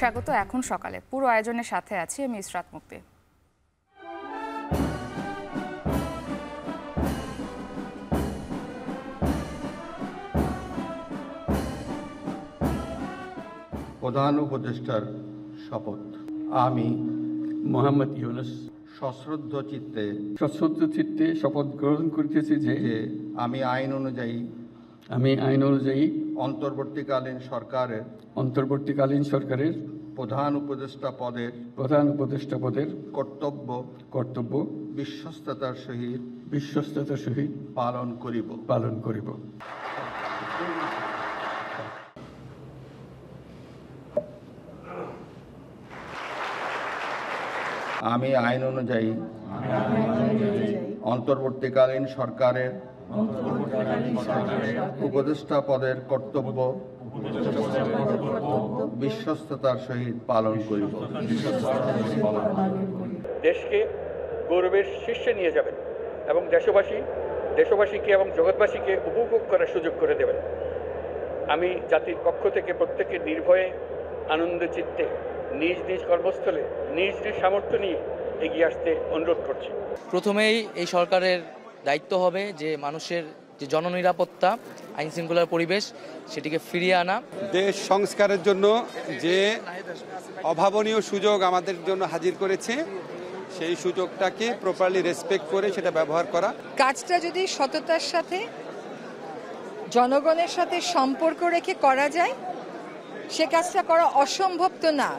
স্বাগত এখন সকালে। পুরো আয়োজনের সাথে আছি আমি ইসরাত মুক্তি। প্রধান উপদেষ্টার শপথ। আমি মোহাম্মদ ইউনুস সশ্রদ্ধ চিত্তে শপথ গ্রহণ করিতেছি যে আমি আইন অনুযায়ী অন্তর্বর্তীকালীন সরকারের প্রধান উপদেষ্টা পদের কর্তব্য বিশ্বস্ততার সহিত পালন করিব। আমি আইন অনুযায়ী অন্তর্বর্তীকালীন সরকারের উপদেষ্টা পদের কর্তব্য বিশ্বস্ততার সহিত পালন করিব। দেশকে গৌরবের শীর্ষে নিয়ে যাবেন এবং দেশবাসীকে এবং জগৎবাসীকে উপভোগ করার সুযোগ করে দেবেন। আমি জাতির পক্ষ থেকে প্রত্যেককে নির্ভয়ে আনন্দ চিত্তে নিজ নিজ কর্মস্থলে নিজ নিজ সামর্থ্য নিয়ে এগিয়ে আসতে অনুরোধ করছি। প্রথমেই এই সরকারের দায়িত্ব হবে যে মানুষের যে জননিরাপত্তা, আইন শৃঙ্খলার পরিবেশ সেটিকে ফিরিয়ে আনা। দেশ সংস্কারের জন্য যে অভাবনীয় সুযোগ আমাদের জন্য হাজির করেছে সেই সুযোগটাকে প্রপারলি রেসপেক্ট করে সেটা ব্যবহার করা। কাজটা যদি সততার সাথে জনগণের সাথে সম্পর্ক রেখে করা যায়, সে কাজটা করা অসম্ভব তো না।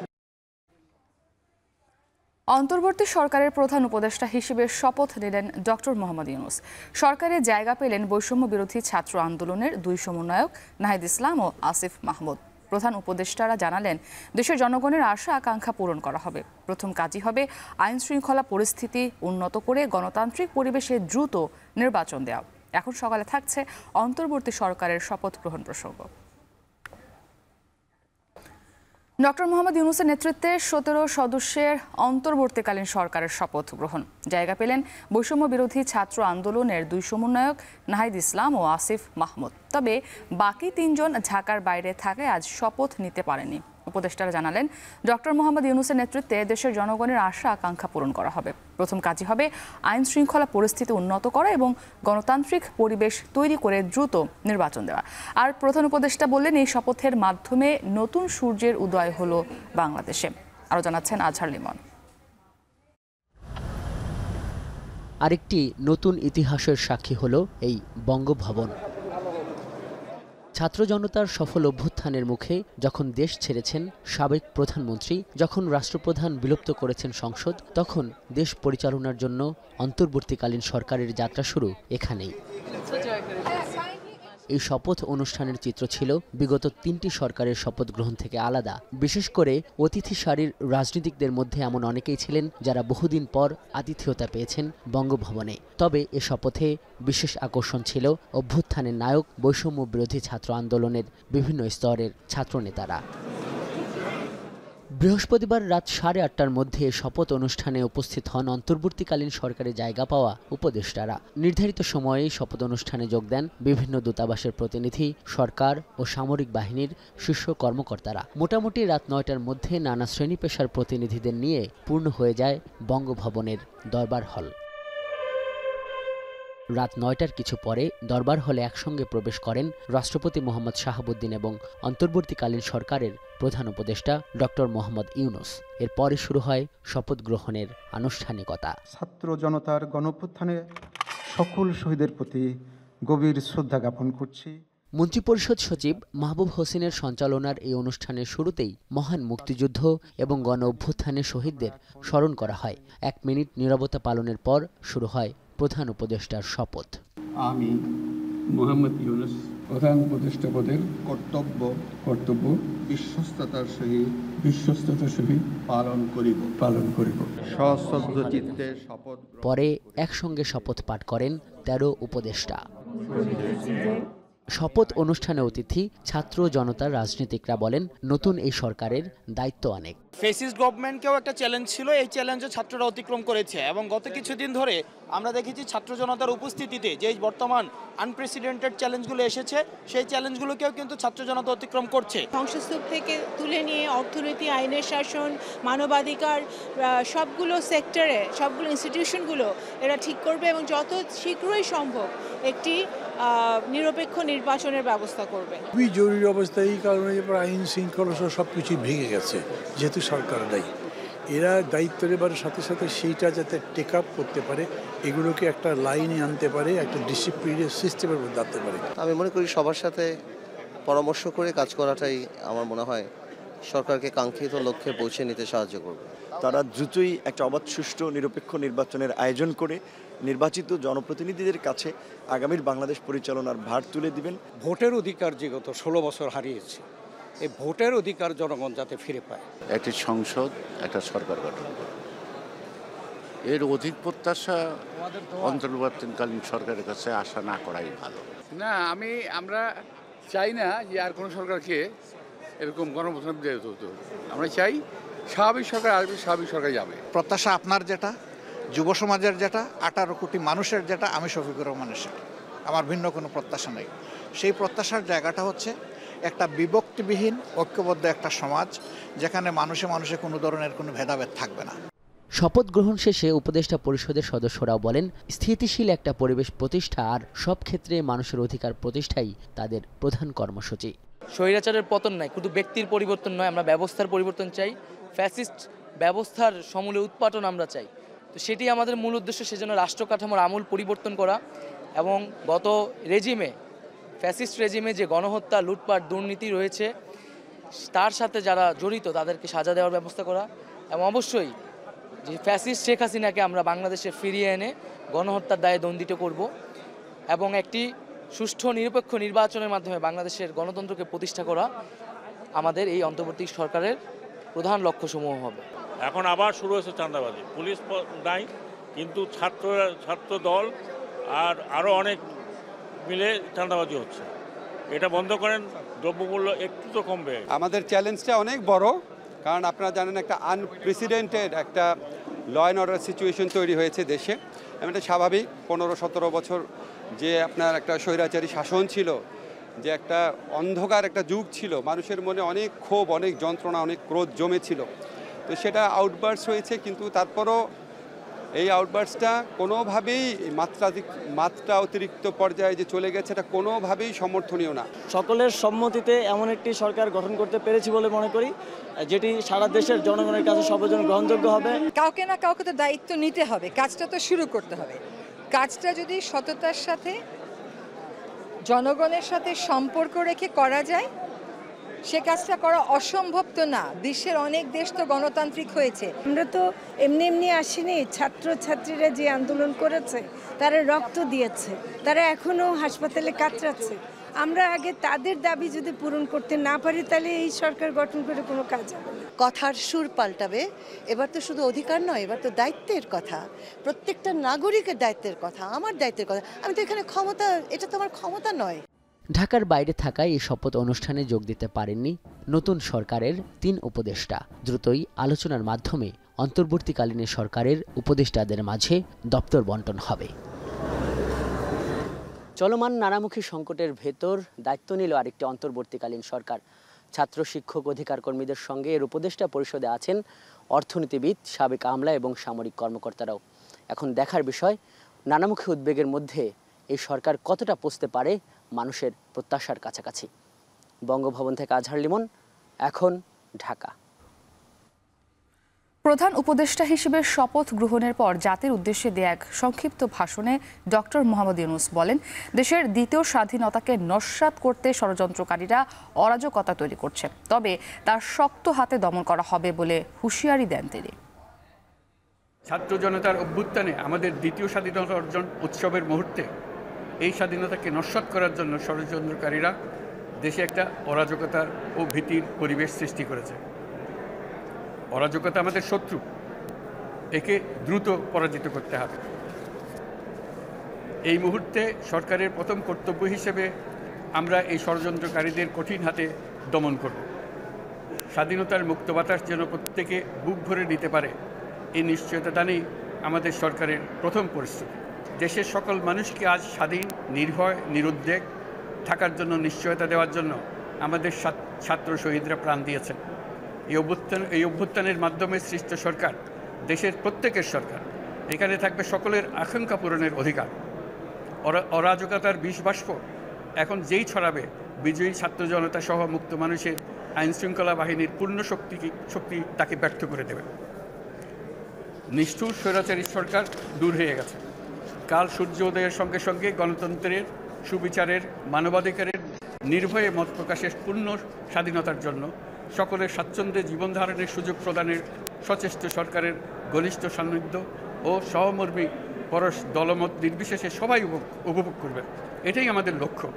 অন্তর্বর্তী সরকারের প্রধান উপদেষ্টা হিসেবে শপথ নিলেন ডক্টর মোহাম্মদ ইউনুস। সরকারে জায়গা পেলেন বৈষম্য বিরোধী ছাত্র আন্দোলনের দুই সমন্বয়ক নাহিদ ইসলাম ও আসিফ মাহমুদ। প্রধান উপদেষ্টারা জানালেন, দেশের জনগণের আশা আকাঙ্ক্ষা পূরণ করা হবে। প্রথম কাজই হবে আইন শৃঙ্খলা পরিস্থিতি উন্নত করে গণতান্ত্রিক পরিবেশে দ্রুত নির্বাচন দেওয়া। এখন সকালে থাকছে অন্তর্বর্তী সরকারের শপথ গ্রহণ প্রসঙ্গ। ডক্টর মোহাম্মদ ইউনুসের নেতৃত্বে 17 সদস্যের অন্তর্বর্তীকালীন সরকারের শপথ গ্রহণ। জায়গা পেলেন বৈষম্য বিরোধী ছাত্র আন্দোলনের দুই সমন্বয়ক নাহিদ ইসলাম ও আসিফ মাহমুদ। তবে বাকি 3 জন ঢাকার বাইরে থাকায় আজ শপথ নিতে পারেনি। উপদেষ্টারা জানালেন, ডক্টর মোহাম্মদ ইউনুসের নেতৃত্বে দেশের জনগণের আশা আকাঙ্ক্ষা পূরণ করা হবে। প্রথম কাজই হবে আইন শৃঙ্খলা পরিস্থিতি উন্নত করা এবং গণতান্ত্রিক পরিবেশ তৈরি করে দ্রুত নির্বাচন দেওয়া। আর প্রধান উপদেষ্টা বললেন, এই শপথের মাধ্যমে নতুন সূর্যের উদয় হলো বাংলাদেশে। আরও জানাচ্ছেন আজহার লিমন। আরেকটি নতুন ইতিহাসের সাক্ষী হলো এই বঙ্গভবন। ছাত্র জনতার সফল অভ্যুত্থানের মুখে যখন দেশ ছেড়েছেন সাবেক প্রধানমন্ত্রী, যখন রাষ্ট্রপ্রধান বিলুপ্ত করেছেন সংসদ, তখন দেশ পরিচালনার জন্য অন্তর্বর্তীকালীন সরকারের যাত্রা শুরু এখানেই। এই শপথ অনুষ্ঠানের চিত্র ছিল বিগত 3টি সরকারের শপথ গ্রহণ থেকে আলাদা। বিশেষ করে অতিথি সারির রাজনীতিকদের মধ্যে এমন অনেকেই ছিলেন যারা বহুদিন পর আতিথেয়তা পেয়েছেন বঙ্গভবনে। তবে এ শপথে বিশেষ আকর্ষণ ছিল অভ্যুত্থানের নায়ক বৈষম্য বিরোধী ছাত্র আন্দোলনের বিভিন্ন স্তরের ছাত্রনেতারা। বৃহস্পতিবার রাত 8:30টার মধ্যে শপথ অনুষ্ঠানে উপস্থিত হন অন্তর্বর্তীকালীন সরকারে জায়গা পাওয়া উপদেষ্টারা। নির্ধারিত সময়ে শপথ অনুষ্ঠানে যোগ দেন বিভিন্ন দূতাবাসের প্রতিনিধি, সরকার ও সামরিক বাহিনীর শীর্ষ কর্মকর্তারা। মোটামুটি রাত 9টার মধ্যে নানা শ্রেণী পেশার প্রতিনিধিদের নিয়ে পূর্ণ হয়ে যায় বঙ্গভবনের দরবার হল। রাত 9টার কিছু পরে দরবার হলে একসঙ্গে প্রবেশ করেন রাষ্ট্রপতি মোহাম্মদ শাহাবুদ্দিন এবং অন্তর্বর্তীকালীন সরকারের প্রধান উপদেষ্টা ডক্টর মোহাম্মদ ইউনুস। এরপরে শুরু হয় শপথ গ্রহণের আনুষ্ঠানিকতা। ছাত্র জনতার গণঅভ্যুত্থানে সকল শহীদের প্রতি গভীর শ্রদ্ধা জ্ঞাপন করছি। মন্ত্রিপরিষদ সচিব মাহবুব হোসেনের সঞ্চালনার এই অনুষ্ঠানের শুরুতেই মহান মুক্তিযুদ্ধ এবং গণ অভ্যুত্থানের শহীদদের স্মরণ করা হয়। 1 মিনিট নীরবতা পালনের পর শুরু হয় প্রধান উপদেষ্টার শপথ। আমি মোহাম্মদ ইউনুস প্রধান উপদেষ্টা পদের কর্তব্য বিশ্বস্ততার সহিত পালন করিব। সশ্রদ্ধ চিত্তে শপথ। পরে একসঙ্গে শপথ পাঠ করেন 13 উপদেষ্টা। শপথ অনুষ্ঠানে অতিথি ছাত্র জনতার রাজনীতিকরা বলেন, নতুন এই সরকারের দায়িত্ব অনেক। ফেসিস্ট গভর্নমেন্টকেও একটা চ্যালেঞ্জ ছিল, এই চ্যালেঞ্জে ছাত্ররা অতিক্রম করেছে এবং গত কিছুদিন ধরে আমরা দেখেছি ছাত্র জনতার উপস্থিতিতে যে বর্তমান আনপ্রেসিডেন্টেড চ্যালেঞ্জগুলো এসেছে সেই চ্যালেঞ্জগুলোকেও কিন্তু ছাত্র জনতা অতিক্রম করছে। ধ্বংসস্তূপ থেকে তুলে নিয়ে অর্থনীতি, আইনের শাসন, মানবাধিকার সবগুলো সেক্টরে, সবগুলো ইনস্টিটিউশনগুলো এরা ঠিক করবে এবং যত শীঘ্রই সম্ভব একটি নিরপেক্ষ নির্বাচনের ব্যবস্থা করবে। খুবই জরুরি অবস্থা, এই কারণে আইন শৃঙ্খলা সব কিছুই ভেঙে গেছে যেহেতু সরকার নেই। এরা দায়িত্ব নেবার সাথে সাথে সেইটা যাতে টেক আপ করতে পারে, এগুলোকে একটা লাইনে আনতে পারে, একটা ডিসিপ্লিনের সিস্টেমের মধ্যে আনতে পারে। আমি মনে করি সবার সাথে পরামর্শ করে কাজ করাটাই আমার মনে হয় সরকারকে কাঙ্ক্ষিত লক্ষ্যে পৌঁছে নিতে সাহায্য করবে। তারা দ্রুতই একটা অবাধ, সুষ্ঠু, নিরপেক্ষ নির্বাচনের আয়োজন করে নির্বাচিত জনপ্রতিনিধিদের কাছে আগামীর বাংলাদেশ পরিচালনার ভার তুলে দিবেন। ভোটের অধিকার যে গত 16 বছর হারিয়েছে, এই ভোটের অধিকার জনগণ যাতে ফিরে পায়। একটি সংসদ, একটা সরকার গঠন করে এর অধিক প্রত্যাশা অন্তর্বর্তীকালীন সরকারের কাছে আশা না করাই ভালো। না, আমরা চাই না যে আর কোনো সরকারকে এরকম গণপ্রজাতন্ত্র দিতে হতো। আমরা চাই স্বাভাবিক সরকার আসবে, স্বাভাবিক সরকার যাবে। প্রত্যাশা আপনার যেটা, যুব সমাজের যেটা, 18 কোটি মানুষের যেটা, আমি শফিকুর রহমানের সেটা, আমার ভিন্ন কোনো প্রত্যাশা নেই। সেই প্রত্যাশার জায়গাটা হচ্ছে একটা বিভক্তিবিহীন ঐক্যবদ্ধ একটা সমাজ যেখানে মানুষে মানুষে কোনো ধরনের কোনো ভেদাভেদ থাকবে না। শপথ গ্রহণ শেষে উপদেষ্টা পরিষদের সদস্যরাও বলেন, স্থিতিশীল একটা পরিবেশ প্রতিষ্ঠা আর সব ক্ষেত্রে মানুষের অধিকার প্রতিষ্ঠাই তাদের প্রধান কর্মসূচি। স্বৈরাচারের পতন নাই, শুধু ব্যক্তির পরিবর্তন নয়, আমরা ব্যবস্থার পরিবর্তন চাই। ফ্যাসিস্ট ব্যবস্থার সমূলে উৎপাটন আমরা চাই। তো সেটি আমাদের মূল উদ্দেশ্য। সেজন্য রাষ্ট্র কাঠামোর আমূল পরিবর্তন করা এবং গত রেজিমে, ফ্যাসিস্ট রেজিমে যে গণহত্যা, লুটপাট, দুর্নীতি রয়েছে তার সাথে যারা জড়িত তাদেরকে সাজা দেওয়ার ব্যবস্থা করা এবং অবশ্যই যে ফ্যাসিস্ট শেখ হাসিনাকে আমরা বাংলাদেশে ফিরিয়ে এনে গণহত্যার দায়ে দণ্ডিত করব এবং একটি সুষ্ঠু নিরপেক্ষ নির্বাচনের মাধ্যমে বাংলাদেশের গণতন্ত্রকে প্রতিষ্ঠা করা আমাদের এই অন্তর্বর্তী সরকারের প্রধান লক্ষ্যসমূহ হবে। এখন আবার শুরু হয়েছে চাঁদাবাজি। পুলিশ নাই, কিন্তু ছাত্র দল আর আরও অনেক মিলে চাঁদাবাজি হচ্ছে। এটা বন্ধ করেন, দ্রব্যমূল্য একটু তো কমবে। আমাদের চ্যালেঞ্জটা অনেক বড়, কারণ আপনারা জানেন একটা আনপ্রেসিডেন্টেড একটা ল অ্যান্ড অর্ডার সিচুয়েশন তৈরি হয়েছে দেশে। এটা স্বাভাবিক। 15-17 বছর যে আপনার একটা স্বৈরাচারী শাসন ছিল, যে একটা অন্ধকার একটা যুগ ছিল, মানুষের মনে অনেক ক্ষোভ, অনেক যন্ত্রণা, অনেক ক্রোধ জমেছিল। তো সেটা আউটবার্স হয়েছে, কিন্তু তারপরও এই আউটবার্সটা কোনোভাবেই মাত্রা অতিরিক্ত পর্যায়ে যে চলে গেছে, এটা কোনোভাবেই সমর্থনীয় না। সকলের সম্মতিতে এমন একটি সরকার গঠন করতে পেরেছি বলে মনে করি, যেটি সারা দেশের জনগণের কাছে সর্বজন গ্রহণযোগ্য হবে। কাউকে না কাউকে তো দায়িত্ব নিতে হবে, কাজটা তো শুরু করতে হবে। কাজটা যদি সততার সাথে, জনগণের সাথে সম্পর্ক রেখে করা যায়, সে কাজটা করা অসম্ভব তো না। বিশ্বের অনেক দেশ তো গণতান্ত্রিক হয়েছে। আমরা তো এমনি এমনি আসিনি। ছাত্রছাত্রীরা যে আন্দোলন করেছে, তারা রক্ত দিয়েছে, তারা এখনো হাসপাতালে কাতরাচ্ছে। আমরা আগে তাদের দাবি যদি পূরণ করতে না পারি, তাহলে এই সরকার গঠন করে কোনো কাজ হবে না। কথার সুর পাল্টাবে। এবার তো শুধু অধিকার নয়, এবার তো দায়িত্বের কথা, প্রত্যেকটা নাগরিকের দায়িত্বের কথা, আমার দায়িত্বের কথা। আমি তো এখানে ক্ষমতা, এটা তো আমার ক্ষমতা নয়। ঢাকার বাইরে থাকায় এই শপথ অনুষ্ঠানে যোগ দিতে পারেননি নতুন সরকারের 3 উপদেষ্টা। দ্রুতই আলোচনার মাধ্যমে অন্তর্বর্তীকালীন সরকারের উপদেষ্টাদের মাঝে দপ্তর বন্টন হবে। চলমান নানামুখী সংকটের ভেতর দায়িত্ব নিল আরেকটি অন্তর্বর্তীকালীন সরকার। ছাত্র, শিক্ষক, অধিকার কর্মীদের সঙ্গে এর উপদেষ্টা পরিষদে আছেন অর্থনীতিবিদ, সাবেক আমলা এবং সামরিক কর্মকর্তারাও। এখন দেখার বিষয়, নানামুখী উদ্বেগের মধ্যে এই সরকার কতটা পৌঁছতে পারে মানুষের প্রত্যাশার কাছাকাছি। বঙ্গভবন থেকে আজহার লিমন, এখন ঢাকা। প্রধান উপদেষ্টা হিসেবে শপথ গ্রহণের পর জাতির উদ্দেশ্যে দেয়া এক সংক্ষিপ্ত ভাষণে ডক্টর মোহাম্মদ ইউনূস বলেন, দেশের দ্বিতীয় স্বাধীনতাকে নস্যাৎ করতে ষড়যন্ত্রকারীরা অরাজকতা তৈরি করছে, তবে তার শক্ত হাতে দমন করা হবে বলে হুঁশিয়ারি দেন তিনি। ছাত্র জনতার অভ্যুত্থানে আমাদের দ্বিতীয় স্বাধীনতা অর্জন উৎসবের মুহূর্তে এই স্বাধীনতাকে নস্যাৎ করার জন্য ষড়যন্ত্রকারীরা দেশে একটা অরাজকতার ও ভীতির পরিবেশ সৃষ্টি করেছে। অরাজকতা আমাদের শত্রু, একে দ্রুত পরাজিত করতে হবে। এই মুহূর্তে সরকারের প্রথম কর্তব্য হিসেবে আমরা এই ষড়যন্ত্রকারীদের কঠিন হাতে দমন করব। স্বাধীনতার মুক্ত বাতাস যেন প্রত্যেকে বুক ভরে নিতে পারে, এই নিশ্চয়তা দানেই আমাদের সরকারের প্রথম পরিস্থিতি। দেশের সকল মানুষকে আজ স্বাধীন, নির্ভয়, নিরুদ্বেগ থাকার জন্য নিশ্চয়তা দেওয়ার জন্য আমাদের ছাত্র শহীদরা প্রাণ দিয়েছেন। এই অভ্যুত্থানের মাধ্যমে সৃষ্ট সরকার দেশের প্রত্যেকের সরকার। এখানে থাকবে সকলের আকাঙ্ক্ষা পূরণের অধিকার। অরাজকতার বিষবাষ্প এখন যেই ছড়াবে, বিজয়ী ছাত্র জনতা সহ মুক্ত মানুষের আইনশৃঙ্খলা বাহিনীর পূর্ণ শক্তি তাকে ব্যর্থ করে দেবে। নিষ্ঠুর স্বৈরাচারী সরকার দূর হয়ে গেছে। কাল সূর্য উদয়ের সঙ্গে সঙ্গে গণতন্ত্রের, সুবিচারের, মানবাধিকারের নির্ভয়ে মত প্রকাশের পূর্ণ স্বাধীনতার জন্য সকলের স্বাচ্ছন্দ্যে জীবনধারণের সুযোগ প্রদানের সচেষ্ট সরকারের ঘনিষ্ঠ সান্নিধ্য ও সহমর্মী পরশ দলমত নির্বিশেষে সবাই উপভোগ করবে। এটাই আমাদের লক্ষ্য।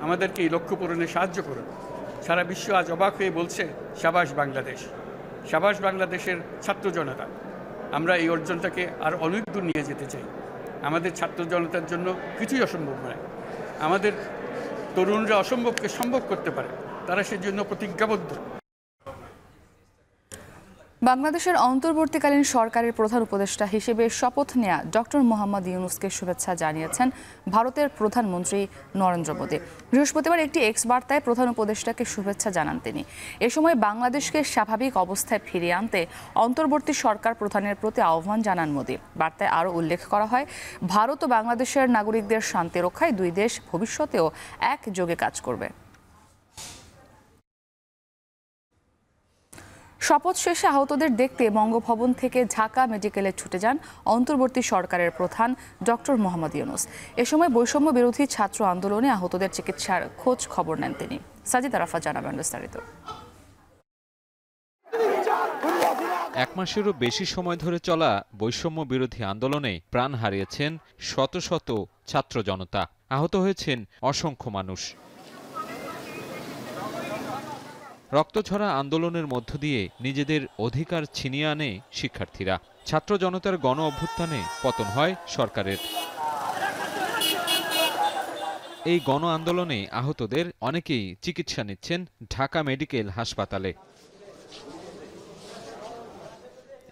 আমাদেরকে এই লক্ষ্য পূরণে সাহায্য করুন। সারা বিশ্ব আজ অবাক হয়ে বলছে, সাবাস বাংলাদেশ, সাবাস বাংলাদেশের ছাত্র জনতা। আমরা এই অর্জনটাকে আর অনেক দূর নিয়ে যেতে চাই। আমাদের ছাত্র জনতার জন্য কিছুই অসম্ভব নয়। আমাদের তরুণরা অসম্ভবকে সম্ভব করতে পারে, তারা সেজন্য প্রতিজ্ঞাবদ্ধ। বাংলাদেশের অন্তর্বর্তীকালীন সরকারের প্রধান উপদেষ্টা হিসেবে শপথ নেয়া ডক্টর মোহাম্মদ ইউনূসকে শুভেচ্ছা জানিয়েছেন ভারতের প্রধানমন্ত্রী নরেন্দ্র মোদী। বৃহস্পতিবার একটি এক্স বার্তায় প্রধান উপদেষ্টাকে শুভেচ্ছা জানান তিনি। এ সময় বাংলাদেশকে স্বাভাবিক অবস্থায় ফিরিয়ে আনতে অন্তর্বর্তী সরকার প্রধানের প্রতি আহ্বান জানান মোদী। বার্তায় আরও উল্লেখ করা হয়, ভারত ও বাংলাদেশের নাগরিকদের শান্তি রক্ষায় দুই দেশ ভবিষ্যতেও একযোগে কাজ করবে। শপথ শেষে আহতদের দেখতে বঙ্গভবন থেকে ঢাকা মেডিকেলে ছুটে যান অন্তর্বর্তী সরকারের প্রধান ডক্টর মোহাম্মদ ইউনূস। এ সময় বৈষম্য বিরোধী ছাত্র আন্দোলনে আহতদের চিকিৎসার খোঁজ খবর নেন তিনি। সাজিদ আরাফাত জানাবেন বিস্তারিত। এক মাসেরও বেশি সময় ধরে চলা বৈষম্য বিরোধী আন্দোলনে প্রাণ হারিয়েছেন শত শত ছাত্র জনতা, আহত হয়েছেন অসংখ্য মানুষ। রক্তঝরা আন্দোলনের মধ্য দিয়ে নিজেদের অধিকার ছিনিয়ে আনে শিক্ষার্থীরা। ছাত্র জনতার গণ অভ্যুত্থানে পতন হয় সরকারের। এই গণ আন্দোলনে আহতদের অনেকেই চিকিৎসা নিচ্ছেন ঢাকা মেডিকেল হাসপাতালে।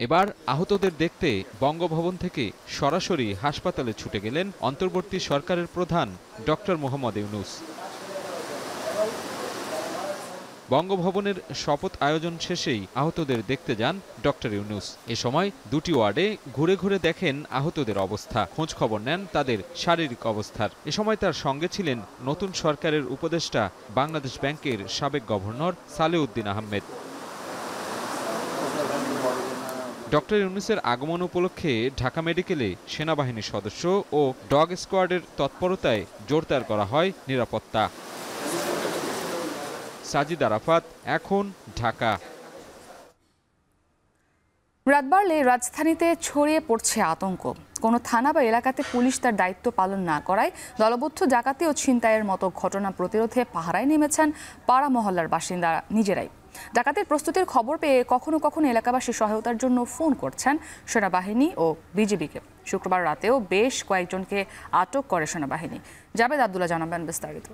এবার আহতদের দেখতে বঙ্গভবন থেকে সরাসরি হাসপাতালে ছুটে গেলেন অন্তর্বর্তী সরকারের প্রধান ডক্টর মোহাম্মদ ইউনূস। বঙ্গভবনের শপথ আয়োজন শেষেই আহতদের দেখতে যান ডক্টর ইউনূস। এ সময় দুটি ওয়ার্ডে ঘুরে ঘুরে দেখেন আহতদের অবস্থা, খোঁজ খবর নেন তাদের শারীরিক অবস্থার। এ সময় তার সঙ্গে ছিলেন নতুন সরকারের উপদেষ্টা বাংলাদেশ ব্যাংকের সাবেক গভর্নর সালেউদ্দিন আহমেদ। ডক্টর ইউনূসের আগমন উপলক্ষে ঢাকা মেডিকেলে সেনাবাহিনীর সদস্য ও ডগ স্কোয়াডের তৎপরতায় জোরদার করা হয় নিরাপত্তা। সাজিদ আরাফাত, এখন, ঢাকা। রাত বাড়লে রাজধানীতে ছড়িয়ে পড়ছে আতঙ্ক। কোনো থানা বা এলাকাতে পুলিশ তার দায়িত্ব পালন না করায় দলবদ্ধ ডাকাতি ও ছিনতাইয়ের মতো ঘটনা প্রতিরোধে পাহারায় নেমেছেন পাড়া মহল্লার বাসিন্দারা নিজেরাই। ডাকাতির প্রস্তুতির খবর পেয়ে কখনো কখনো এলাকাবাসী সহায়তার জন্য ফোন করছেন সেনাবাহিনী ও বিজিবিকে। শুক্রবার রাতেও বেশ কয়েকজনকে আটক করে সেনাবাহিনী। জাবেদ আব্দুল্লাহ জানাবেন বিস্তারিত।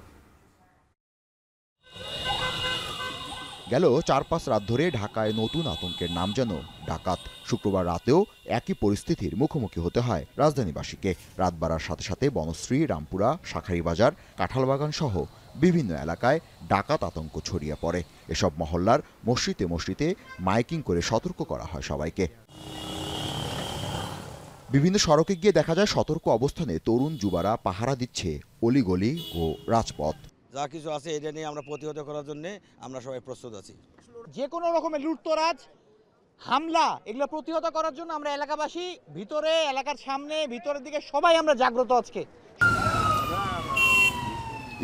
গেল ৪-৫ রাত ধরে ঢাকায় নতুন আতঙ্কের নাম যেন ডাকাত। শুক্রবার রাতেও একই পরিস্থিতির মুখোমুখি হতে হয় রাজধানীবাসীকে। রাত বাড়ার সাথে সাথে বনশ্রী, রামপুরা, শাঁখারীবাজার, কাঁঠালবাগান সহ বিভিন্ন এলাকায় ডাকাত আতঙ্ক ছড়িয়ে পড়ে। এসব মহল্লার মসজিদে মসজিদে মাইকিং করে সতর্ক করা হয় সবাইকে। বিভিন্ন সড়কে গিয়ে দেখা যায় সতর্ক অবস্থানে তরুণ যুবারা পাহারা দিচ্ছে অলিগলি ও রাজপথ। যা কিছু আছে এটা নিয়ে আমরা প্রতিহত করার জন্য আমরা সবাই প্রস্তুত আছি। যে কোনো রকমের লুটতরাজ, হামলা এগুলো প্রতিহত করার জন্য আমরা এলাকাবাসী ভিতরে, এলাকার সামনে, ভিতরের দিকে সবাই আমরা জাগ্রত আজকে।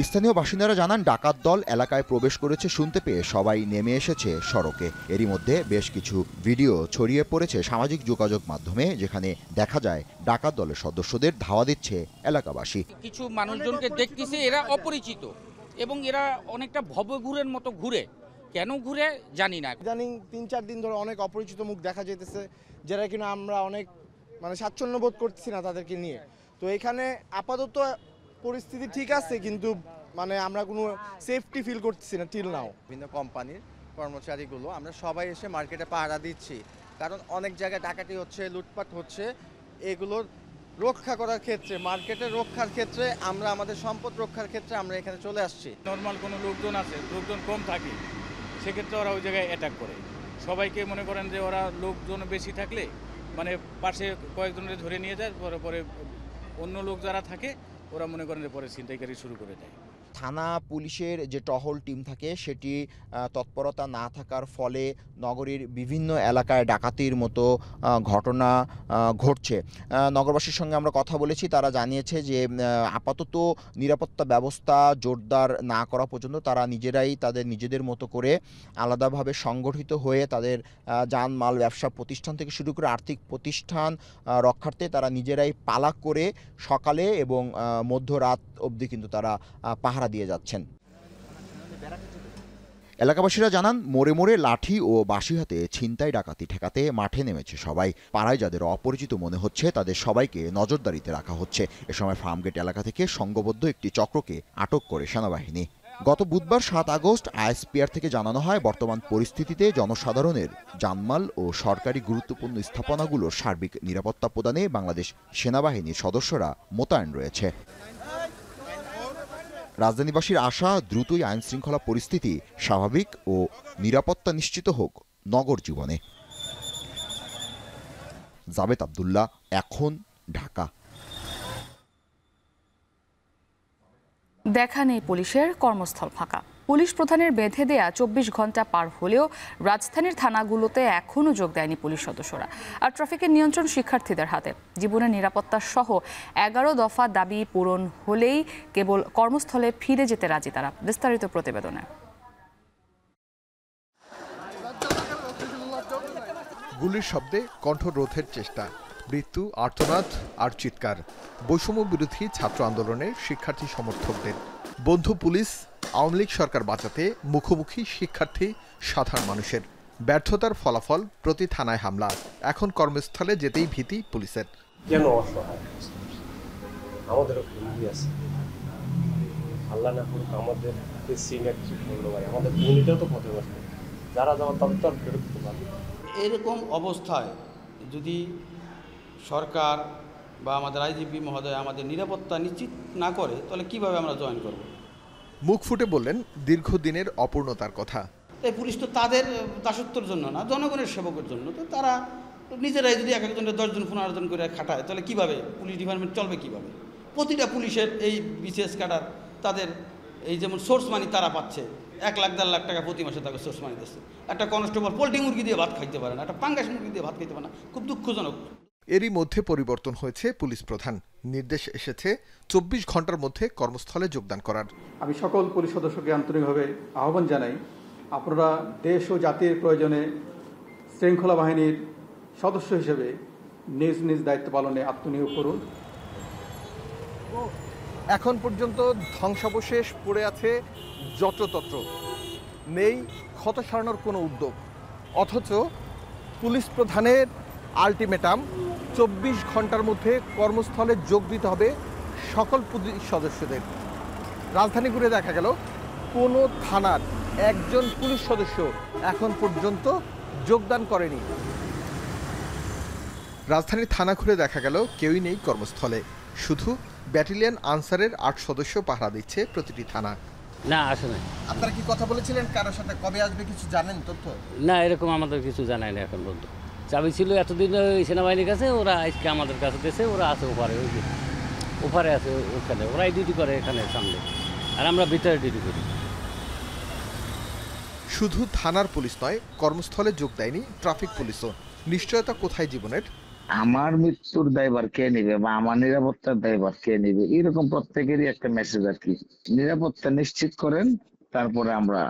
স্থানীয় বাসিন্দারা জানান, ডাকাত দল এলাকায় প্রবেশ করেছে শুনতে পেয়ে সবাই নেমে এসেছে সড়কে। এরই মধ্যে বেশ কিছু ভিডিও ছড়িয়ে পড়েছে সামাজিক যোগাযোগ মাধ্যমে, যেখানে দেখা যায় ডাকাত দলের সদস্যদের ধাওয়া দিচ্ছে এলাকাবাসী। কিছু মানুষজনকে দেখতেছে এরা অপরিচিত এবং এরা অনেকটা ভবঘুরের মতো ঘুরে, কেন ঘুরে জানি না। ইদানিং ৩-৪ দিন ধরে অনেক অপরিচিত মুখ দেখা যেতেছে, যারা কিনা আমরা অনেক স্বাচ্ছন্দ্য বোধ করতেছি না তাদেরকে নিয়ে। তো এখানে আপাতত পরিস্থিতি ঠিক আছে, কিন্তু মানে আমরা কোনো সেফটি ফিল করতেছি না টিল নাও। বিভিন্ন কোম্পানির কর্মচারীগুলো আমরা সবাই এসে মার্কেটে পাহারা দিচ্ছি, কারণ অনেক জায়গায় ডাকাতি হচ্ছে, লুটপাট হচ্ছে। এগুলোর রক্ষা করার ক্ষেত্রে, মার্কেটের রক্ষার ক্ষেত্রে, আমরা আমাদের সম্পদ রক্ষার ক্ষেত্রে আমরা এখানে চলে আসছি। নর্মাল কোনো লোকজন আছে, লোকজন কম থাকে, সেক্ষেত্রে ওরা ওই জায়গায় অ্যাটাক করে। সবাইকে মনে করেন যে ওরা লোকজন বেশি থাকলে মানে পাশে কয়েকজনের ধরে নিয়ে যায়, পরে অন্য লোক যারা থাকে ওরা মনে করেন যে পরে ছিনতাইকারী শুরু করে দেয়। থানা পুলিশের যে টহল টিম থাকে সেটি তৎপরতা না থাকার ফলে নগরীর বিভিন্ন এলাকায় ডাকাতির মতো ঘটনা ঘটছে। নগরবাসীর সঙ্গে আমরা কথা বলেছি, তারা জানিয়েছে যে আপাতত নিরাপত্তা ব্যবস্থা জোরদার না করা পর্যন্ত তারা নিজেরাই নিজেদের মতো করে আলাদাভাবে সংগঠিত হয়ে তাদের যানমাল ব্যবসা প্রতিষ্ঠান থেকে শুরু করে আর্থিক প্রতিষ্ঠান রক্ষার্থে তারা নিজেরাই পালা করে সকালে এবং মধ্যরাত অবধি কিন্তু তারা পাহারা দিয়ে যাচ্ছেন। এলাকাবাসীরা জানান, মোড়ে মোড়ে লাঠি ও বাঁশি হাতে ছিনতাই ডাকাতি ঠেকাতে মাঠে নেমেছে সবাই। পাড়ায় যাদের অপরিচিত মনে হচ্ছে তাদের সবাইকে নজরদারিতে রাখা হচ্ছে। এ সময় ফার্মগেট এলাকা থেকে সংঘবদ্ধ একটি চক্রকে আটক করে সেনাবাহিনী। গত বুধবার 7 আগস্ট আইএসপিআর থেকে জানানো হয়, বর্তমান পরিস্থিতিতে জনসাধারণের জানমাল ও সরকারি গুরুত্বপূর্ণ স্থাপনাগুলোর সার্বিক নিরাপত্তা প্রদানে বাংলাদেশ সেনাবাহিনীর সদস্যরা মোতায়েন রয়েছে। রাজধানীবাসীর আশা, দ্রুতই আইনশৃঙ্খলা পরিস্থিতি স্বাভাবিক ও নিরাপত্তা নিশ্চিত হোক নগর জীবনে। জাবেদ আব্দুল্লাহ, এখন, ঢাকা। দেখা নেই পুলিশের, কর্মস্থল ফাঁকা। পুলিশ প্রধানের বেঁধে দেয়া 24 ঘন্টা পার হলেও রাজধানীর থানাগুলোতে এখনও যোগ দেয়নি পুলিশ সদস্যরা। আর ট্রাফিকের নিয়ন্ত্রণ শিক্ষার্থীদের হাতে। জীবনের নিরাপত্তা সহ 11 দফা দাবি পূরণ হলেই কেবল কর্মস্থলে ফিরে যেতে রাজি তারা। বিস্তারিত প্রতিবেদনে। গুলির শব্দে কণ্ঠরোধের চেষ্টা, মৃত্যু, আর্তনাদ আর চিৎকার। বৈষম্য বিরোধী ছাত্র আন্দোলনের শিক্ষার্থী সমর্থকদের। বন্ধু পুলিশ, আওয়ামী লীগ সরকার বাঁচাতে মুখোমুখি শিক্ষার্থী সাধারণ মানুষের। ব্যর্থতার ফলাফল, প্রতি থানায় হামলা। এখন কর্মস্থলে যেতেই ভীতি পুলিশের। কেন অসহায়? আমাদেরও ফ্যামিলি আছে, আল্লাহ না করুক আমাদের আমাদের ফ্যামিলিটাও তো পথে বসবে, যারা যাওয়ার তাদের তো আর ফেরত দিতে পারবে। এরকম অবস্থায় যদি সরকার বা আমাদের আইজিপি মহোদয় আমাদের নিরাপত্তা নিশ্চিত না করে, তাহলে কিভাবে আমরা জয়েন করব? মুখ ফুটে বললেন দীর্ঘদিনের অপূর্ণতার কথা। এই পুলিশ তো তাদের দাসত্বের জন্য না, জনগণের সেবকের জন্য। তো তারা নিজেরাই যদি এক একজনের 10 জন 15 জন করে খাটায়, তাহলে কিভাবে পুলিশ ডিপার্টমেন্ট চলবে কিভাবে? প্রতিটা পুলিশের এই বিসিএস ক্যাডার তাদের এই যেমন সোর্স মানি তারা পাচ্ছে, 1 লাখ 1.5 লাখ টাকা প্রতি মাসে তাকে সোর্স মানি দিচ্ছে। একটা কনস্টেবল পোল্ট্রি মুরগি দিয়ে ভাত খাইতে পারে না, একটা পাঙ্গাস মুরগি দিয়ে ভাত খাইতে পারে না। খুব দুঃখজনক। এরই মধ্যে পরিবর্তন হয়েছে পুলিশ প্রধান। নির্দেশ এসেছে 24 ঘন্টার মধ্যে কর্মস্থলে যোগদান করার। আমি সকল পুলিশ সদস্যকে আন্তরিকভাবে আহ্বান জানাই, আপনারা দেশ ও জাতির প্রয়োজনে শৃঙ্খলা বাহিনীর সদস্য হিসেবে নিজ নিজ দায়িত্ব পালনে আত্মনিয়োগ করুন। এখন পর্যন্ত ধ্বংসাবশেষ পড়ে আছে যত্রতত্র, নেই ক্ষত সারানোর কোনো উদ্যোগ। অথচ পুলিশ প্রধানের আলটিমেটাম, 24 ঘন্টার মধ্যে কর্মস্থলে যোগ দিতে হবে সকল পুলিশ সদস্যদের। রাজধানী ঘুরে দেখা গেল কোনো থানার একজন পুলিশ সদস্য এখন পর্যন্ত যোগদান করেনি। রাজধানীর থানা ঘুরে দেখা গেল কেউই নেই কর্মস্থলে, শুধু ব্যাটালিয়ন আনসারের 8 সদস্য পাহারা দিচ্ছে প্রতিটি থানা। না, আসে নাই। আপনারা কি কথা বলেছিলেন কারোর সাথে, কবে আসবে কিছু জানেন তথ্য? না, এরকম আমাদের কিছু জানাই না এখন পর্যন্ত। চাবি ছিল এতদিন ওই সেনাবাহিনীর কাছে, ওরা আজকে আমাদের কাছে দিয়েছে। ওরা আছে ওপারে, ওই যে ওপারে আছে, ওখানে ওরাই ডিউটি করে এখানে সামনে, আর আমরা ভিতরে ডিউটি করি। শুধু থানার পুলিশ নয়, কর্মস্থলে যোগ দেয়নি ট্রাফিক পুলিশও। নিশ্চয়তা কোথায় জীবনের? আমার মৃত্যুর দায়ভার কে নেবে বা আমার নিরাপত্তার দায়ভার কে নেবে, এরকম প্রত্যেকেরই একটা মেসেজ আর কি। নিরাপত্তা নিশ্চিত করেন, তারপরে আমরা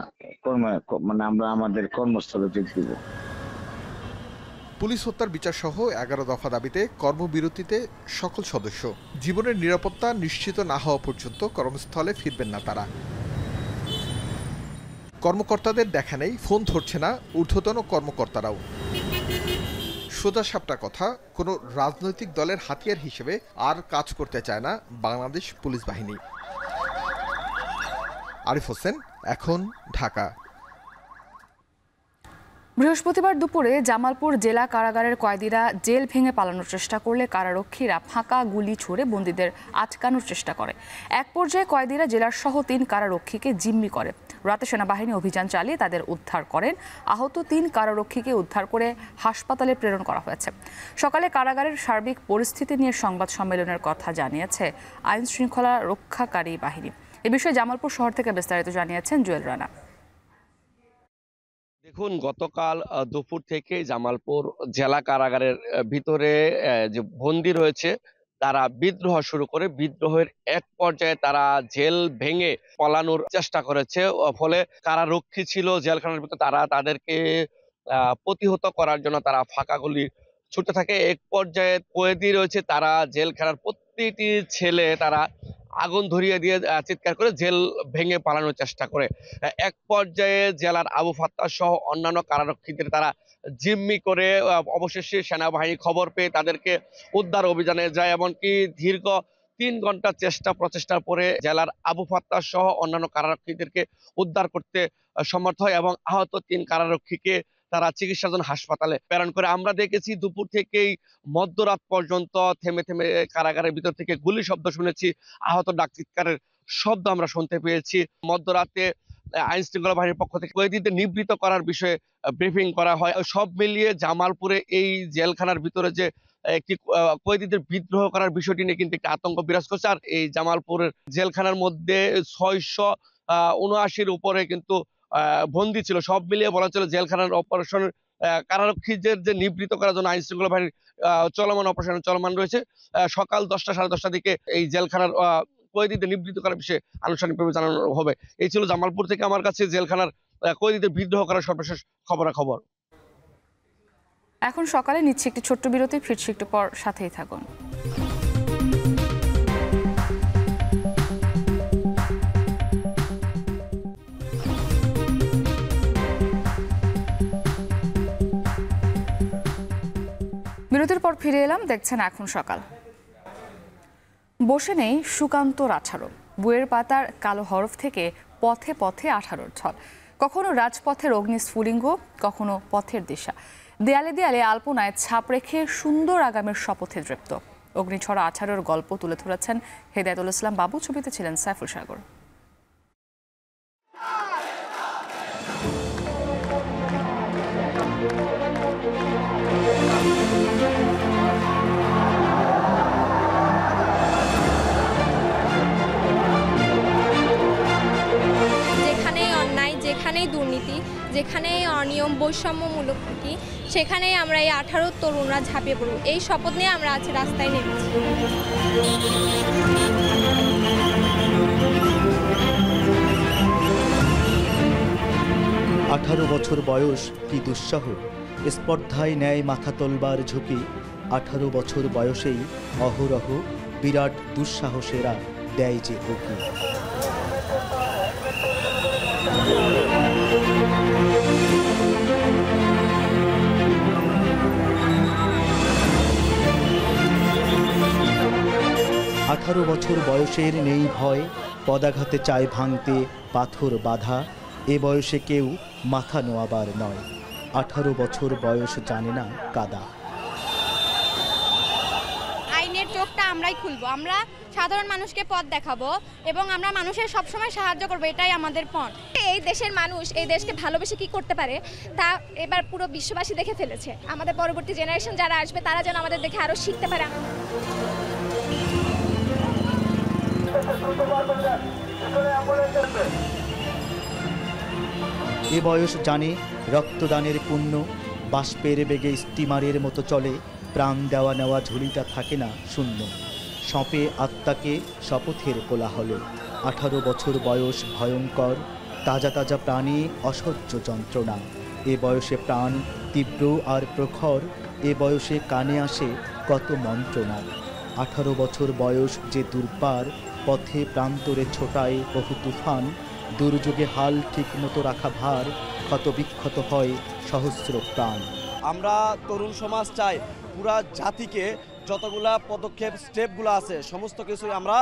আমরা আমাদের কর্মস্থলে যোগ দিব। পুলিশ হত্যার বিচার সহ 11 দফা দাবিতে কর্মবিরতিতে সকল সদস্য। জীবনের নিরাপত্তা নিশ্চিত না হওয়া পর্যন্ত কর্মস্থলে ফিরবেন না তারা। কর্মকর্তাদের দেখা নেই, ফোন ধরছে না ঊর্ধ্বতন কর্মকর্তারাও। সোজা সাপটা কথা, কোনো রাজনৈতিক দলের হাতিয়ার হিসেবে আর কাজ করতে চায় না বাংলাদেশ পুলিশ বাহিনী। আরিফ হোসেন, এখন, ঢাকা। বৃহস্পতিবার দুপুরে জামালপুর জেলা কারাগারের কয়েদিরা জেল ভেঙে পালানোর চেষ্টা করলে কারারক্ষীরা ফাঁকা গুলি ছুড়ে বন্দীদের আটকানোর চেষ্টা করে। এক পর্যায়ে কয়েদিরা জেলার সহ 3 কারারক্ষীকে জিম্মি করে। রাতে সেনাবাহিনী অভিযান চালিয়ে তাদের উদ্ধার করেন। আহত 3 কারারক্ষীকে উদ্ধার করে হাসপাতালে প্রেরণ করা হয়েছে। সকালে কারাগারের সার্বিক পরিস্থিতি নিয়ে সংবাদ সম্মেলনের কথা জানিয়েছে আইন শৃঙ্খলা রক্ষাকারী বাহিনী। এ বিষয়ে জামালপুর শহর থেকে বিস্তারিত জানিয়েছেন জুয়েল রানা। দেখুন, গতকাল দুপুর থেকে জামালপুর জেলা কারাগারের ভিতরে যে বন্দী রয়েছে তারা বিদ্রোহ শুরু করে বিদ্রোহের এক পর্যায়ে তারা জেল ভেঙে পালানোর চেষ্টা করেছে। ফলে কারারক্ষী ছিল জেলখানার ভিতরে, তারা তাদেরকে প্রতিহত করার জন্য তারা ফাঁকা গুলি ছুটতে থাকে। এক পর্যায়ে কয়েদি রয়েছে, তারা জেলখানার প্রতিটি ছেলে তারা আগুন ধরিয়ে দিয়ে চিৎকার করে জেল ভেঙে পালানোর চেষ্টা করে। এক পর্যায়ে জেলার আবু ফাত্তাহ সহ অন্যান্য কারারক্ষীদের তারা জিম্মি করে অবশেষে সেনাবাহিনী খবর পেয়ে তাদেরকে উদ্ধার অভিযানে যায়। এমনকি দীর্ঘ 3 ঘন্টা প্রচেষ্টার পরে জেলার আবু ফাত্তাহ সহ অন্যান্য কারারক্ষীদেরকে উদ্ধার করতে সমর্থ হয় এবং আহত 3 কারারক্ষীকে তারা চিকিৎসার জন্য হাসপাতালে প্রেরণ করে। আমরা দেখেছি দুপুর থেকেই মধ্যরাত পর্যন্ত থেমে থেমে কারাগারের ভিতর থেকে গুলি শব্দ শুনেছি, আহত ডাক চিৎকারের শব্দ আমরা শুনতে পেয়েছি। মধ্যরাতে আইন শৃঙ্খলা বাহিনীর পক্ষ থেকে কয়েদিদের নিবৃত্ত করার বিষয়ে ব্রিফিং করা হয়। সব মিলিয়ে জামালপুরে এই জেলখানার ভিতরে যে একটি কয়েদিদের বিদ্রোহ করার বিষয়টি নিয়ে কিন্তু একটা আতঙ্ক বিরাজ করছে। আর এই জামালপুরের জেলখানার মধ্যে 679 উপরে কিন্তু বন্দী ছিল। সব মিলিয়ে বলা চলে জেলখানার অপারেশন কারারক্ষীদের যে নিবৃত্ত করার জন্য আইন শৃঙ্খলা বাহিনীর চলমান অপারেশন চলমান রয়েছে। সকাল 10টা সাড়ে 10টার দিকে এই জেলখানার কয়েদিদের নিবৃত্ত করার বিষয়ে আনুষ্ঠানিকভাবে জানানো হবে। এই ছিল জামালপুর থেকে আমার কাছে জেলখানার কয়েদিদের বিদ্রোহ করার সর্বশেষ খবরাখবর। এখন সকালে নিচ্ছে একটি ছোট্ট বিরতি, ফিরছি একটু পর, সাথেই থাকুন। বিরতির পর ফিরে এলাম, দেখছেন এখন সকাল। বসে নেই সুকান্তর 18, বইয়ের পাতার কালো হরফ থেকে পথে পথে 18 ছল। কখনো রাজপথের অগ্নিস্ফুলিঙ্গ, কখনো পথের দিশা। দেয়ালে দেয়ালে আলপনায় ছাপ রেখে সুন্দর আগামের শপথে দৃপ্ত। অগ্নিছড়া 18 গল্প তুলে ধরেছেন হেদায়েতুল ইসলাম বাবু, ছবিতে ছিলেন সাইফুল সাগর। যেখানেই দুর্নীতি, যেখানেই অনিয়ম বৈষম্যমূলক নীতি, সেখানেই আমরা এই 18 তরুণরা ঝাঁপিয়ে পড়ব। এই শপথ নিয়ে আমরা আজ রাস্তায় নেমেছি। 18 বছর বয়স কি দুঃসহ, স্পর্ধায় ন্যায় মাথা তোলবার ঝুঁকি। 18 বছর বয়সেই অহরহ বিরাট দুঃসাহসেরা দেয় যে উকি। আঠারো বছর বয়সের নেই ভয়, পদাঘাতে চায় ভাঙতে পাথর বাধা। এ বয়সে কেউ মাথা নোয়াবার নয়, 18 বছর বয়স জানে না কাদা। আইনের চোখটা আমরাই খুলবো, আমরা সাধারণ মানুষকে পথ দেখাবো এবং আমরা মানুষের সবসময় সাহায্য করবো, এটাই আমাদের পথ। এই দেশের মানুষ এই দেশকে ভালোবেসে কি করতে পারে তা এবার পুরো বিশ্ববাসী দেখে ফেলেছে। আমাদের পরবর্তী জেনারেশন যারা আসবে তারা যেন আমাদের দেখে আরো শিখতে পারে। এ বয়স জানে রক্তদানের পুণ্য, বাষ্পের বেগে স্টিমারের মতো চলে। প্রাণ দেওয়া নেওয়া ঝুলিটা থাকে না শূন্য, সঁপে আত্মাকে শপথের কোলাহলে। 18 বছর বয়স ভয়ঙ্কর, তাজা তাজা প্রাণে অসহ্য যন্ত্রণা। এ বয়সে প্রাণ তীব্র আর প্রখর, এ বয়সে কানে আসে কত মন্ত্রণা। 18 বছর বয়স যে দুর্বার, পথে প্রান্তরে ছোটায় বহু তুফান। দুর্যোগে হাল ঠিক মতো রাখা ভার, ক্ষত বিক্ষত হয় সহস্র প্রাণ। আমরা তরুণ সমাজ চাই পুরা জাতিকে যতগুলা পদক্ষেপ স্টেপগুলো আছে সমস্ত কিছুই আমরা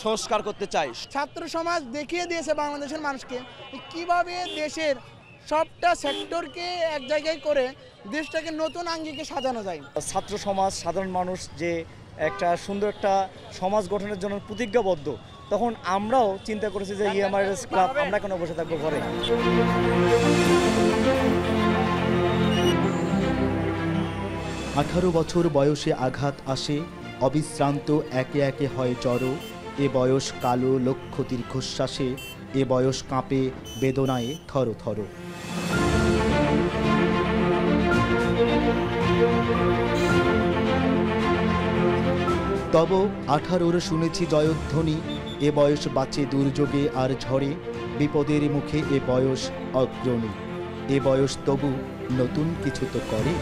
সংস্কার করতে চাই। ছাত্র সমাজ দেখিয়ে দিয়েছে বাংলাদেশের মানুষকে কিভাবে দেশের সবটা সেক্টরকে এক জায়গায় করে দেশটাকে নতুন আঙ্গিকে সাজানো যায়। ছাত্র সমাজ, সাধারণ মানুষ যে একটা সুন্দর একটা সমাজ গঠনের জন্য প্রতিজ্ঞাবদ্ধ, তখন আমরাও চিন্তা করেছি যে ইএমআরএস ক্লাব আমরা কেন বসে থাকবো ঘরে। 18 বছর বয়সে আঘাত আসে, অবিশ্রান্ত একে একে হয় জড়ো। এ বয়স কালো লক্ষ দীর্ঘশ্বাসে, এ বয়স কাঁপে বেদনায় থর থর। তব 18 শুনেছি জয়ধ্বনি, এ বয়স বাঁচে দুর্যোগে আর ঝড়ে। বিপদের মুখে এ বয়স অগ্রণী, এ বয়স তবু নতুন কিছু তো করে।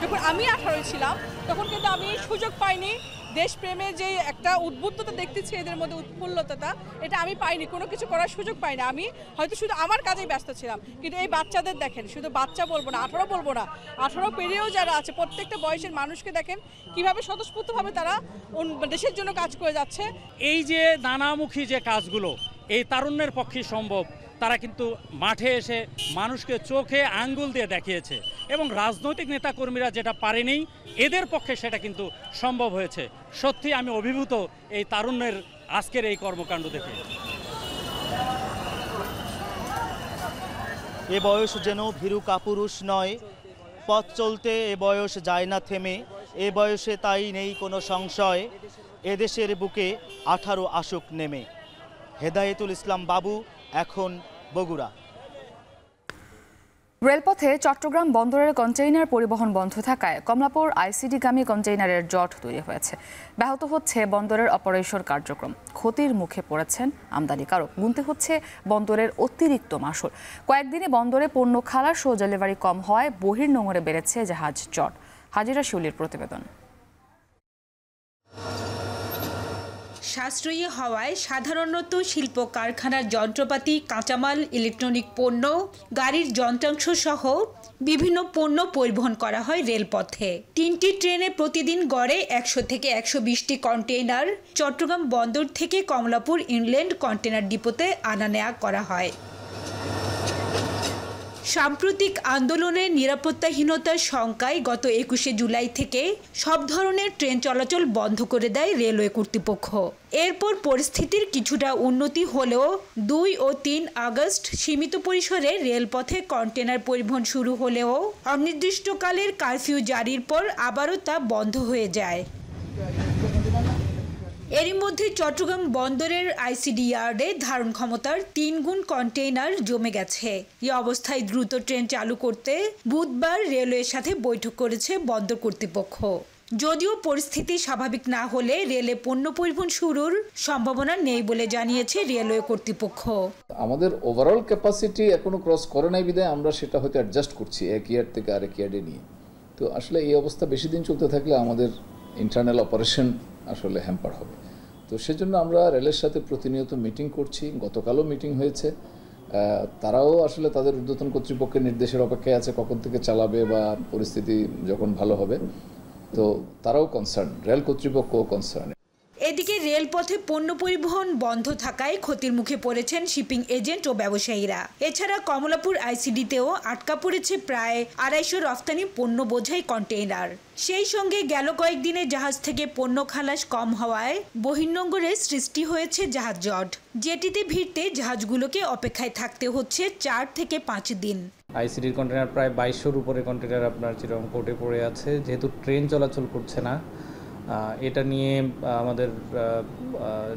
যখন আমি 18 ছিলাম তখন কিন্তু আমি সুযোগ পাইনি। দেশপ্রেমের যে একটা উদ্বুদ্ধতা দেখতেছি এদের মধ্যে, উৎফুল্লতা, এটা আমি পাইনি, কোনো কিছু করার সুযোগ পাইনি। আমি হয়তো শুধু আমার কাজেই ব্যস্ত ছিলাম, কিন্তু এই বাচ্চাদের দেখেন, শুধু বাচ্চা বলবো না, 18 বলবো না, 18 পেরিয়েও যারা আছে প্রত্যেকটা বয়সের মানুষকে দেখেন কিভাবে স্বতঃস্ফূর্তভাবে তারা দেশের জন্য কাজ করে যাচ্ছে। এই যে নানামুখী যে কাজগুলো এই তারুণ্যের পক্ষে সম্ভব, তারা কিন্তু মাঠে এসে মানুষকে চোখে আঙ্গুল দিয়ে দেখিয়েছে এবং রাজনৈতিক নেতাকর্মীরা যেটা পারেনি এদের পক্ষে সেটা কিন্তু সম্ভব হয়েছে। সত্যি আমি অভিভূত এই তারুণ্যের আজকের এই কর্মকাণ্ড দেখে। এ বয়স যেন ভীরু কাপুরুষ নয়, পথ চলতে এ বয়স যায় না থেমে। এ বয়সে তাই নেই কোনো সংশয়, এদেশের বুকে 18 আসুক নেমে। হেদায়েতুল ইসলাম বাবু, এখন বগুড়া। রেলপথে চট্টগ্রাম বন্দরের কন্টেইনার পরিবহন বন্ধ থাকায় কমলাপুর আইসিডিগামী কন্টেইনারের জট তৈরি হয়েছে। ব্যাহত হচ্ছে বন্দরের অপারেশন কার্যক্রম। ক্ষতির মুখে পড়েছেন আমদানিকারক। গুনতে হচ্ছে বন্দরের অতিরিক্ত মাশুল। কয়েকদিনে বন্দরে পণ্য খালাস ও ডেলিভারি কম হওয়ায় বহির্নোঙরে বেড়েছে জাহাজ জট। হাজিরা শিউলির প্রতিবেদন। সাশ্রয়ী হওয়ায় সাধারণত শিল্প কারখানার যন্ত্রপাতি, কাঁচামাল, ইলেকট্রনিক পণ্য, গাড়ির যন্ত্রাংশ সহ বিভিন্ন পণ্য পরিবহন করা হয় রেলপথে। 3টি ট্রেনে প্রতিদিন গড়ে 100 থেকে 120টি কন্টেইনার চট্টগ্রাম বন্দর থেকে কমলাপুর ইনল্যান্ড কন্টেইনার ডিপোতে আনা নেওয়া করা হয়। সাম্প্রতিক আন্দোলনের নিরাপত্তাহীনতার শঙ্কায় গত 21শে জুলাই থেকে সব ধরনের ট্রেন চলাচল বন্ধ করে দেয় রেলওয়ে কর্তৃপক্ষ। এরপর পরিস্থিতির কিছুটা উন্নতি হলেও 2 ও 3 আগস্ট সীমিত পরিসরে রেলপথে কন্টেনার পরিবহন শুরু হলেও অনির্দিষ্টকালের কারফিউ জারির পর আবারও তা বন্ধ হয়ে যায়। এরই মধ্যে চট্টগ্রাম বন্দরের আইসিডি ইয়ার্ডে ধারণ ক্ষমতার 3 গুণ কন্টেইনার জমে গেছে। এই অবস্থায় দ্রুত ট্রেন চালু করতে বুধবার রেলওয়ের সাথে বৈঠক করেছে বন্দর কর্তৃপক্ষ। যদিও পরিস্থিতি স্বাভাবিক না হলে রেলে পণ্য পরিবহন শুরুর সম্ভাবনা নেই বলে জানিয়েছে রেলওয়ে কর্তৃপক্ষ। আমাদের ওভারঅল ক্যাপাসিটি এখনো ক্রস করে নাই বিধায় আমরা সেটা হয়তো অ্যাডজাস্ট করছি এক ইয়ার্ড থেকে আরেক ইয়ার্ডে নিয়ে। তো আসলে এই অবস্থা বেশি দিন চলতে থাকলে আমাদের ইন্টারনাল অপারেশন আসলে হ্যাম্পার হবে। তো সেজন্য আমরা রেলের সাথে প্রতিনিয়ত মিটিং করছি। গতকালও মিটিং হয়েছে। তারাও আসলে তাদের ঊর্ধ্বতন কর্তৃপক্ষের নির্দেশের অপেক্ষায় আছে কখন থেকে চালাবে বা পরিস্থিতি যখন ভালো হবে। তো তারাও কনসার্ন, রেল কর্তৃপক্ষও কনসার্ন। এদিকে রেলপথে পণ্য পরিবহন বন্ধ থাকায় ক্ষতির মুখে পড়েছেন শিপিং এজেন্ট ও ব্যবসায়ীরা। এছাড়া কমলাপুর আইসিডিতেও আটকা পড়েছে প্রায় 250 রফতানি পণ্য বোঝাই কন্টেইনার। সেই সঙ্গে গেল কয়েকদিনে জাহাজ থেকে পণ্য খালাস কম হওয়ায় বহির্নোঙরে সৃষ্টি হয়েছে জাহাজ জট, যেটিতে ভিড়তে জাহাজগুলোকে অপেক্ষায় থাকতে হচ্ছে 4 থেকে 5 দিন। আইসিডির কন্টেইনার প্রায় 2200-র উপরে কন্টেইনার আপনার চিরং পোর্টে পড়ে আছে। যেহেতু ট্রেন চলাচল করছে না, এটা নিয়ে আমাদের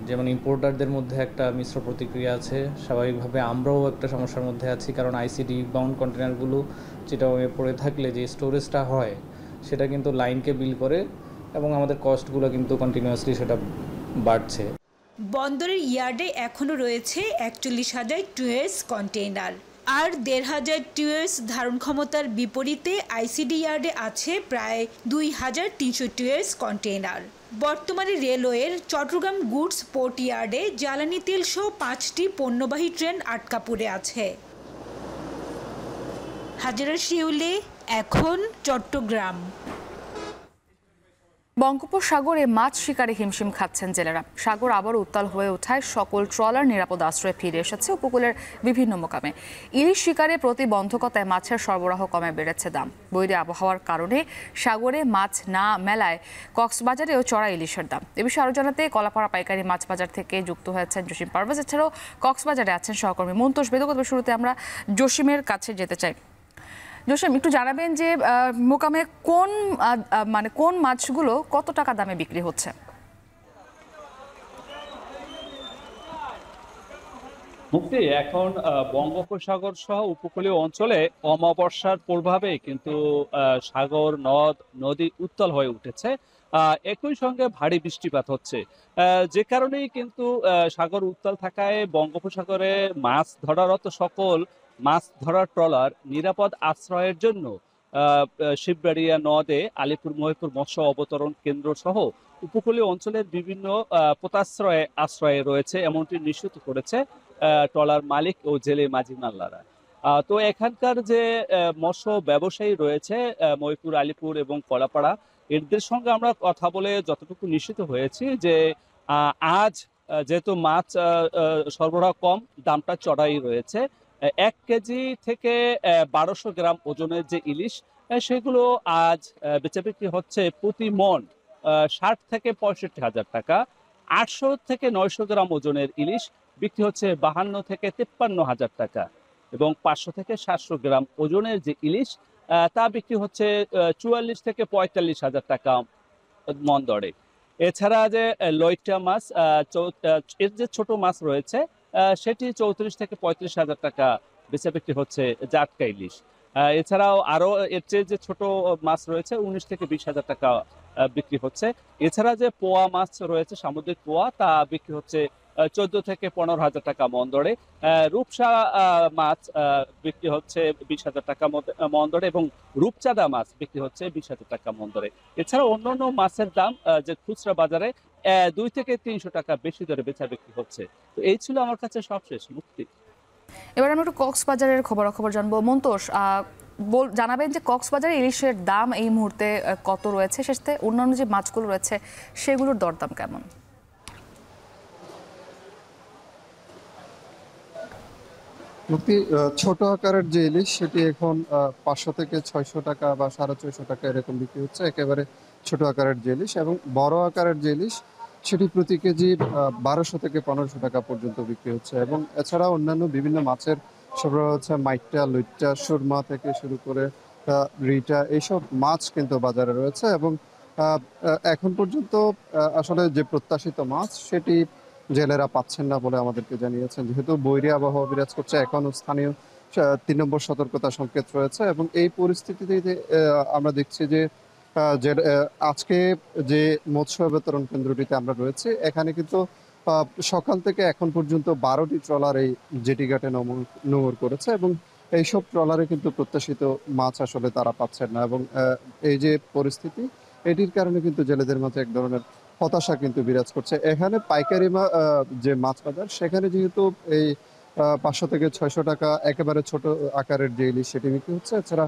যেমন ইম্পোর্টারদের মধ্যে একটা মিশ্র প্রতিক্রিয়া আছে। স্বাভাবিকভাবে আমরাও একটা সমস্যার মধ্যে আছি, কারণ আইসিডি বাউন্ড কন্টেইনারগুলো চিটাগংয়ে পড়ে থাকলে যে স্টোরেজটা হয় সেটা কিন্তু লাইনকে বিল করে এবং আমাদের কস্টগুলো কিন্তু কন্টিনিউয়াসলি সেটা বাড়ছে। বন্দরের ইয়ার্ডে এখনও রয়েছে 41,000 টুয়েস কন্টেইনার। আর 1,500 টুয়েস ধারণ ক্ষমতার বিপরীতে আইসিডি ইয়ার্ডে আছে প্রায় 2,300 টুয়েস কন্টেইনার। বর্তমানে রেলওয়ের চট্টগ্রাম গুডস পোর্ট ইয়ার্ডে জ্বালানি তেল সহ 5টি পণ্যবাহী ট্রেন আটকা পড়ে আছে। হাজিরা শিউলি, এখন চট্টগ্রাম। বঙ্গোপসাগরে মাছ শিকারে হিমশিম খাচ্ছেন জেলেরা। সাগর আবার উত্তাল হয়ে ওঠায় সকল ট্রলার নিরাপদ আশ্রয়ে ফিরে এসেছে উপকূলের বিভিন্ন মোকামে। ইলিশ শিকারে প্রতিবন্ধকতায় মাছের সরবরাহ কমে বেড়েছে দাম। বৈরী আবহাওয়ার কারণে সাগরে মাছ না মেলায় কক্সবাজারেও চড়া ইলিশের দাম। এ বিষয়ে আরো জানাতে কলাপাড়া পাইকারি মাছ বাজার থেকে যুক্ত হয়েছেন জসিম পারভেজ। এছাড়াও কক্সবাজারে আছেন সহকর্মী মন্তোষ বেদক। শুরুতে আমরা জসিমের কাছে যেতে চাই। জসিম, একটু জানাবেন যে মোকামে কোন মাছগুলো কত টাকা দামে বিক্রি হচ্ছে? মুক্তি, এখন বঙ্গোপসাগর সহ উপকূলীয় অঞ্চলে অমাবস্যার প্রভাবে কিন্তু সাগর নদী উত্তাল হয়ে উঠেছে। একই সঙ্গে ভারী বৃষ্টিপাত হচ্ছে, যে কারণেই কিন্তু সাগর উত্তাল থাকায় বঙ্গোপসাগরে মাছ ধরারত সকল মাছ ধরার ট্রলার নিরাপদ আশ্রয়ের জন্য শিববাড়িয়া নদে আলিপুর মহিপুর মৎস্য অবতরণ কেন্দ্র সহ উপকূলীয় অঞ্চলের বিভিন্ন আশ্রয়ে রয়েছে, এমনটি নিশ্চিত করেছে ট্রলার মালিক ও জেলে মাঝি মাল্লারা। তো এখানকার যে মৎস্য ব্যবসায়ী রয়েছে মহিপুর, আলিপুর এবং কলাপাড়া, এদের সঙ্গে আমরা কথা বলে যতটুকু নিশ্চিত হয়েছি যে আজ যেহেতু মাছ সরবরাহ কম, দামটা চড়াই রয়েছে। 1 কেজি থেকে 1200 গ্রাম ওজনের যে ইলিশ, সেগুলো আজ বেচা বিক্রি হচ্ছে প্রতি মন 60 থেকে 65 হাজার টাকা। 800 থেকে 900 গ্রাম ওজনের ইলিশ বিক্রি হচ্ছে 52 থেকে 53 হাজার টাকা, এবং 500 থেকে 700 গ্রাম ওজনের যে ইলিশ তা বিক্রি হচ্ছে 44 থেকে 45 হাজার টাকা মন দরে। এছাড়া যে লইট্টা মাছ, এর যে ছোট মাছ রয়েছে সেটি 34 থেকে 35 হাজার টাকা বেচা বিক্রি হচ্ছে জাটকা ইলিশ। এছাড়াও আরো এর চেয়ে যে ছোট মাছ রয়েছে 19 থেকে 20 হাজার টাকা বিক্রি হচ্ছে। এছাড়া যে পোয়া মাছ রয়েছে, সামুদ্রিক পোয়া, তা বিক্রি হচ্ছে 14 থেকে 15 হাজার টাকা মন দরে। রূপসা মাছ বিক্রি হচ্ছে 20 হাজার টাকা মন দরে, এবং রূপচাঁদা মাছ বিক্রি হচ্ছে 20 হাজার টাকা মন দরে। এছাড়া অন্যান্য মাছের দাম যে খুচরা বাজারে 2 থেকে 300 টাকা বেশি দরে বেচা বিক্রি হচ্ছে। তো এই ছিল আমার কাছে সবশেষ। মুক্তি, এবার আমরা একটু কক্সবাজারের খবর জানবো। মন্তোষ, জানাবেন যে কক্সবাজারে ইলিশের দাম এই মুহূর্তে কত রয়েছে, সাথে অন্যান্য যে মাছগুলো রয়েছে সেগুলোর দরদাম কেমন? মুক্তি, ছোট আকারের যে ইলিশ সেটি এখন 500 থেকে 600 টাকা বা 450 টাকা এরকম বিক্রি হচ্ছে একেবারে ছোট আকারের যে ইলিশ, এবং বড় আকারের যে ইলিশ সেটি প্রতি কেজি 1200 থেকে 1500 টাকা পর্যন্ত বিক্রি হচ্ছে। এবং এছাড়া অন্যান্য বিভিন্ন মাছের সরবরাহ হচ্ছে, মাইটটা, লইট্টা, সুরমা থেকে শুরু করে রিটা, এইসব মাছ কিন্তু বাজারে রয়েছে। এবং এখন পর্যন্ত আসলে যে প্রত্যাশিত মাছ সেটি জেলেরা পাচ্ছেন না বলে আমাদেরকে জানিয়েছেন। যেহেতু বৈরী আবহাওয়া বিরাজ করছে, এখনও স্থানীয় 3 নম্বর সতর্কতা সংকেত রয়েছে, এবং এই পরিস্থিতিতে আমরা দেখছি যে আজকে যে মৎস্য বিতরণ কেন্দ্রটিতে আমরা রয়েছে, এখানে কিন্তু সকাল থেকে এখন পর্যন্ত 12টি ট্রলার এই জেটি ঘাটে নোঙর করেছে, এবং এইসব ট্রলারে কিন্তু প্রত্যাশিত মাছ আসলে তারা পাচ্ছেন না। এবং এই যে পরিস্থিতি, এটির কারণে কিন্তু জেলেদের মাঝে এক ধরনের হতাশা কিন্তু বিরাজ করছে। এখানে পাইকারি যে মাছ বাজার, সেখানে যেহেতু এই 500 থেকে 600 টাকা একেবারে ছোট আকারের যে ইলিশ সেটি বিক্রি হচ্ছে, এছাড়া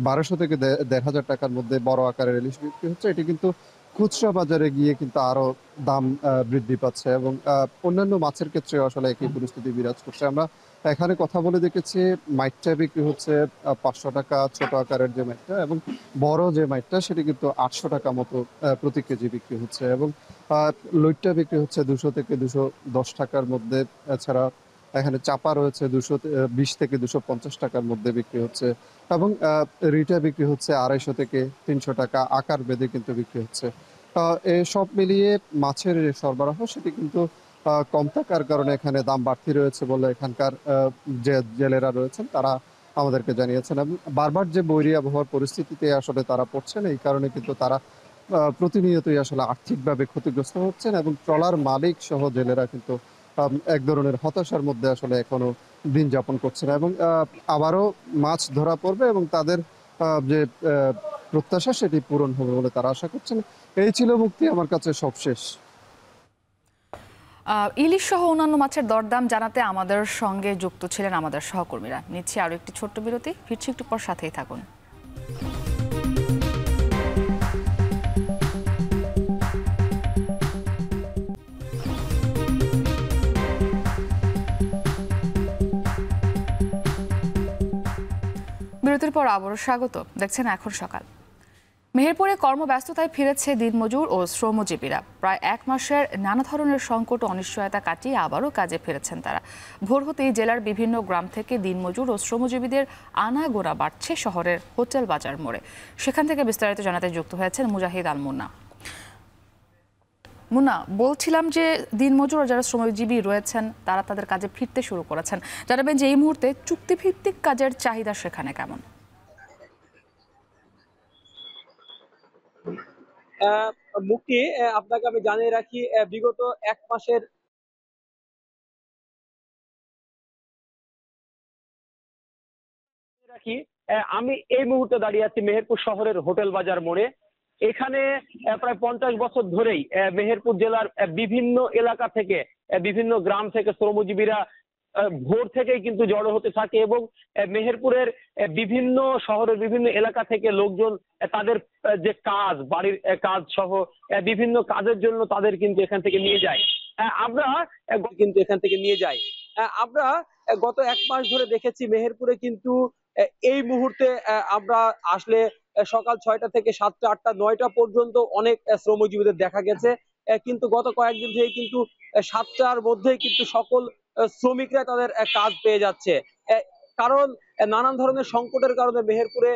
1200 থেকে 1500 টাকার মধ্যে বড় আকারের ইলিশ বিক্রি হচ্ছে। এটি কিন্তু খুচরা বাজারে গিয়ে কিন্তু আরো দাম বৃদ্ধি পাচ্ছে, এবং অন্যান্য মাছের ক্ষেত্রে আসলে একই পরিস্থিতি বিরাজ করছে। আমরা এখানে কথা বলে দেখেছি, মাইটটা বিক্রি হচ্ছে 500 টাকা ছোট আকারের যে মাইটটা, এবং বড় যে মাইটটা সেটি কিন্তু 800 টাকা মতো প্রতি কেজি বিক্রি হচ্ছে, এবং লইটটা বিক্রি হচ্ছে 200 থেকে 210 টাকার মধ্যে। এছাড়া এখানে চাপা রয়েছে 220 থেকে 250 টাকার মধ্যে বিক্রি হচ্ছে, এবং রিটা বিক্রি হচ্ছে 250 থেকে 300 টাকা আকার বেঁধে কিন্তু বিক্রি হচ্ছে। সব মিলিয়ে মাছের সরবরাহ সেটি কিন্তু কম থাকার কারণে এখানে দাম বাড়তি রয়েছে বলে এখানকার যে জেলেরা রয়েছেন তারা আমাদেরকে জানিয়েছেন। এবং বারবার যে বৈরী আবহাওয়ার পরিস্থিতিতে আসলে তারা পড়ছেন, এই কারণে কিন্তু তারা প্রতিনিয়তই আসলে আর্থিকভাবে ক্ষতিগ্রস্ত হচ্ছেন, এবং ট্রলার মালিক সহ জেলেরা কিন্তু এক ধরনের হতাশার মধ্যে আসলে এখনো দিন যাপন করছেন, এবং আবারও মাছ ধরা পড়বে এবং তাদের যে প্রত্যাশা সেটি পূরণ হবে বলে তারা আশা করছেন। এই ছিল মুক্তি, আমার কাছে সবশেষ। ইলিশ সহ অন্যান্য মাছের দরদাম জানাতে আমাদের সঙ্গে যুক্ত ছিলেন আমাদের সহকর্মীরা। নিচ্ছি আরো একটি ছোট্ট বিরতি, ফিরছি একটু পর, সাথেই থাকুন। পর আবারও স্বাগত। দেখছেন এখন সকাল। মেহেরপুরে কর্মব্যস্ততায় ফিরেছে দিনমজুর ও শ্রমজীবীরা। প্রায় এক মাসের নানা ধরনের সংকট ও অনিশ্চয়তা কাটিয়ে আবারও কাজে ফিরেছেন তারা। ভোর হতেই জেলার বিভিন্ন গ্রাম থেকে দিনমজুর ও শ্রমজীবীদের আনাগোনা বাড়ছে শহরের হোটেল বাজার মোড়ে। সেখান থেকে বিস্তারিত জানাতে যুক্ত হয়েছেন মুজাহিদ আল মুন্না। মুন্না, বলছিলাম যে দিনমজুর ও যারা শ্রমজীবী রয়েছেন তারা তাদের কাজে ফিরতে শুরু করেছেন। জানাবেন যে এই মুহূর্তে চুক্তিভিত্তিক কাজের চাহিদা সেখানে কেমন? মুক্তি, আপনাকে আমি জানিয়ে রাখি, বিগত এক মাসের আমি এই মুহূর্তে দাঁড়িয়ে আছি মেহেরপুর শহরের হোটেল বাজার মোড়ে। এখানে প্রায় 50 বছর ধরেই মেহেরপুর জেলার বিভিন্ন এলাকা থেকে, বিভিন্ন গ্রাম থেকে শ্রমজীবীরা ভোর থেকেই কিন্তু জড়ো হতে থাকে এবং মেহেরপুরের বিভিন্ন শহরের বিভিন্ন এলাকা থেকে লোকজন তাদের যে কাজ, বাড়ির কাজ সহ বিভিন্ন কাজের জন্য তাদের কিন্তু এখান থেকে নিয়ে যায়। আমরা গত এক মাস ধরে দেখেছি মেহেরপুরে কিন্তু এই মুহূর্তে আমরা আসলে সকাল 6টা থেকে 7টা, 8টা, 9টা পর্যন্ত অনেক শ্রমজীবীদের দেখা গেছে। কিন্তু গত কয়েকদিন থেকে কিন্তু 7টার মধ্যেই কিন্তু সকল শ্রমিকরা তাদের কাজ পেয়ে যাচ্ছে। কারণ নানান ধরনের সংকটের কারণে মেহেরপুরে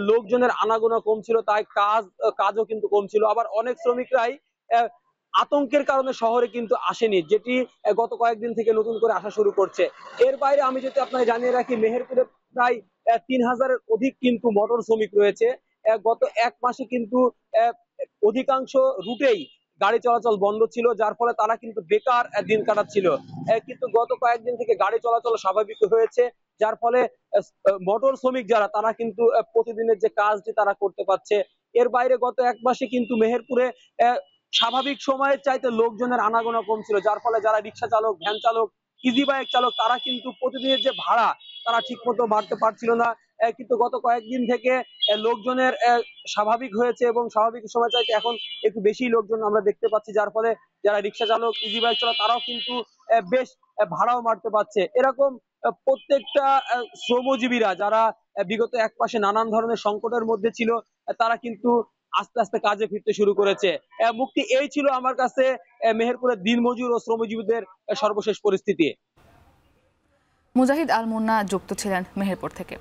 লোকজনের আনাগোনা কম ছিল, তাই কাজও কিন্তু কম ছিল। আবার অনেক শ্রমিকরাই আতঙ্কের কারণে শহরে কিন্তু আসেনি, যেটি গত কয়েকদিন থেকে নতুন করে আসা শুরু করছে। এর বাইরে আমি যদি আপনাকে জানিয়ে রাখি, মেহেরপুরে প্রায় 3000-এর অধিক কিন্তু মোটর শ্রমিক রয়েছে। গত এক মাসে কিন্তু অধিকাংশ রুটেই গাড়ি চলাচল বন্ধ ছিল, যার ফলে তারা কিন্তু বেকার দিন কাটাচ্ছিল। কিন্তু গত কয়েকদিন থেকে গাড়ি চলাচল স্বাভাবিক হয়েছে, যার ফলে মোটর শ্রমিক যারা তারা কিন্তু প্রতিদিনের যে কাজটি তারা করতে পারছে। এর বাইরে গত এক মাসে কিন্তু মেহেরপুরে স্বাভাবিক সময়ের চাইতে লোকজনের আনাগোনা কম ছিল, যার ফলে যারা রিক্সা চালক, ভ্যান চালক, ইজি বাইক চালক তারা কিন্তু প্রতিদিনের যে ভাড়া তারা ঠিক মতো বাড়তে পারছিল না। কিন্তু গত কয়েকদিন থেকে লোকজনের স্বাভাবিক হয়েছে এবং স্বাভাবিক সময় চাইতে এখন একটু বেশি লোকজন আমরা দেখতে পাচ্ছি, যার ফলে যারা রিক্সা চালক, ইজি বাইক চালক তারাও কিন্তু বেশ ভাড়াও মারতে পারছে। এরকম প্রত্যেকটা শ্রমজীবীরা যারা বিগত এক মাসে নানান ধরনের সংকটের মধ্যে ছিল, তারা কিন্তু আস্তে আস্তে কাজে ফিরতে শুরু করেছে। মুক্তি, এই ছিল আমার কাছে মেহেরপুরের দিনমজুর ও শ্রমজীবীদের সর্বশেষ পরিস্থিতি। মুজাহিদ আল মুন্না যুক্ত ছিলেন মেহেরপুর থেকে।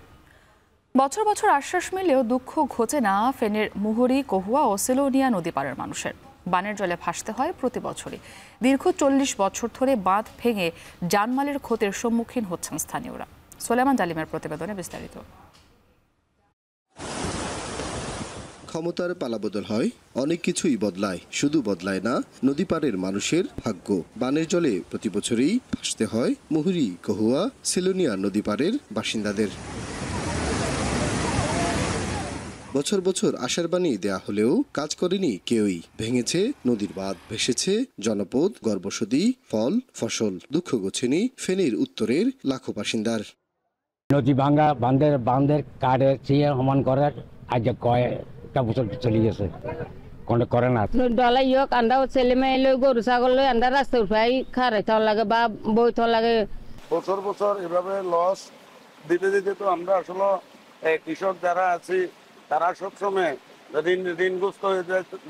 বছর বছর আশ্বাস মিলেও দুঃখ ঘোচে না ফেনীর মুহুরী, কহুয়া ও সিলোনিয়া নদী পাড়ের মানুষের। বানের জলে ভাসতে হয় প্রতি বছরই। দীর্ঘ 40 বছর ধরে বাঁধ ভেঙে জানমালের ক্ষতির সম্মুখীন হচ্ছেন স্থানীয়রা। সোলেমান জালিমের প্রতিবেদনে বিস্তারিত। ক্ষমতার পালাবদল হয়, অনেক কিছুই বদলায়, শুধু বদলায় না নদী পাড়ের মানুষের ভাগ্য। বানের জলে প্রতি বছরই ভাসতে হয় মুহুরী, কহুয়া, সিলোনিয়া নদী পাড়ের বাসিন্দাদের। বছর বছর আশার বাণী দেয়া হলেও কাজ করেনি কেউই। ভেঙেছে নদীর বাঁধ, ভেসেছে জনপদ, গর্বসদী, ফল, ফসল। দুঃখ গোছেনি ফেনীর উত্তরের লাখো বাসিন্দার। নদী ভাঙ্গা বাঁধের কাঠে চেয়ে সমান করার আজ কয়েকটা বছর চলে গেছে, কোনো করে না। ডলাই হোক আন্দাও ছেলে মেয়ে লই গরু ছাগল লই আন্দার রাস্তা উঠাই খারে থাও লাগে বা বই থাও লাগে। বছর বছর এভাবে লস দিতে দিতে তো আমরা আসলে কৃষক যারা আছি তারা সবসময় ঋণগ্রস্ত হয়ে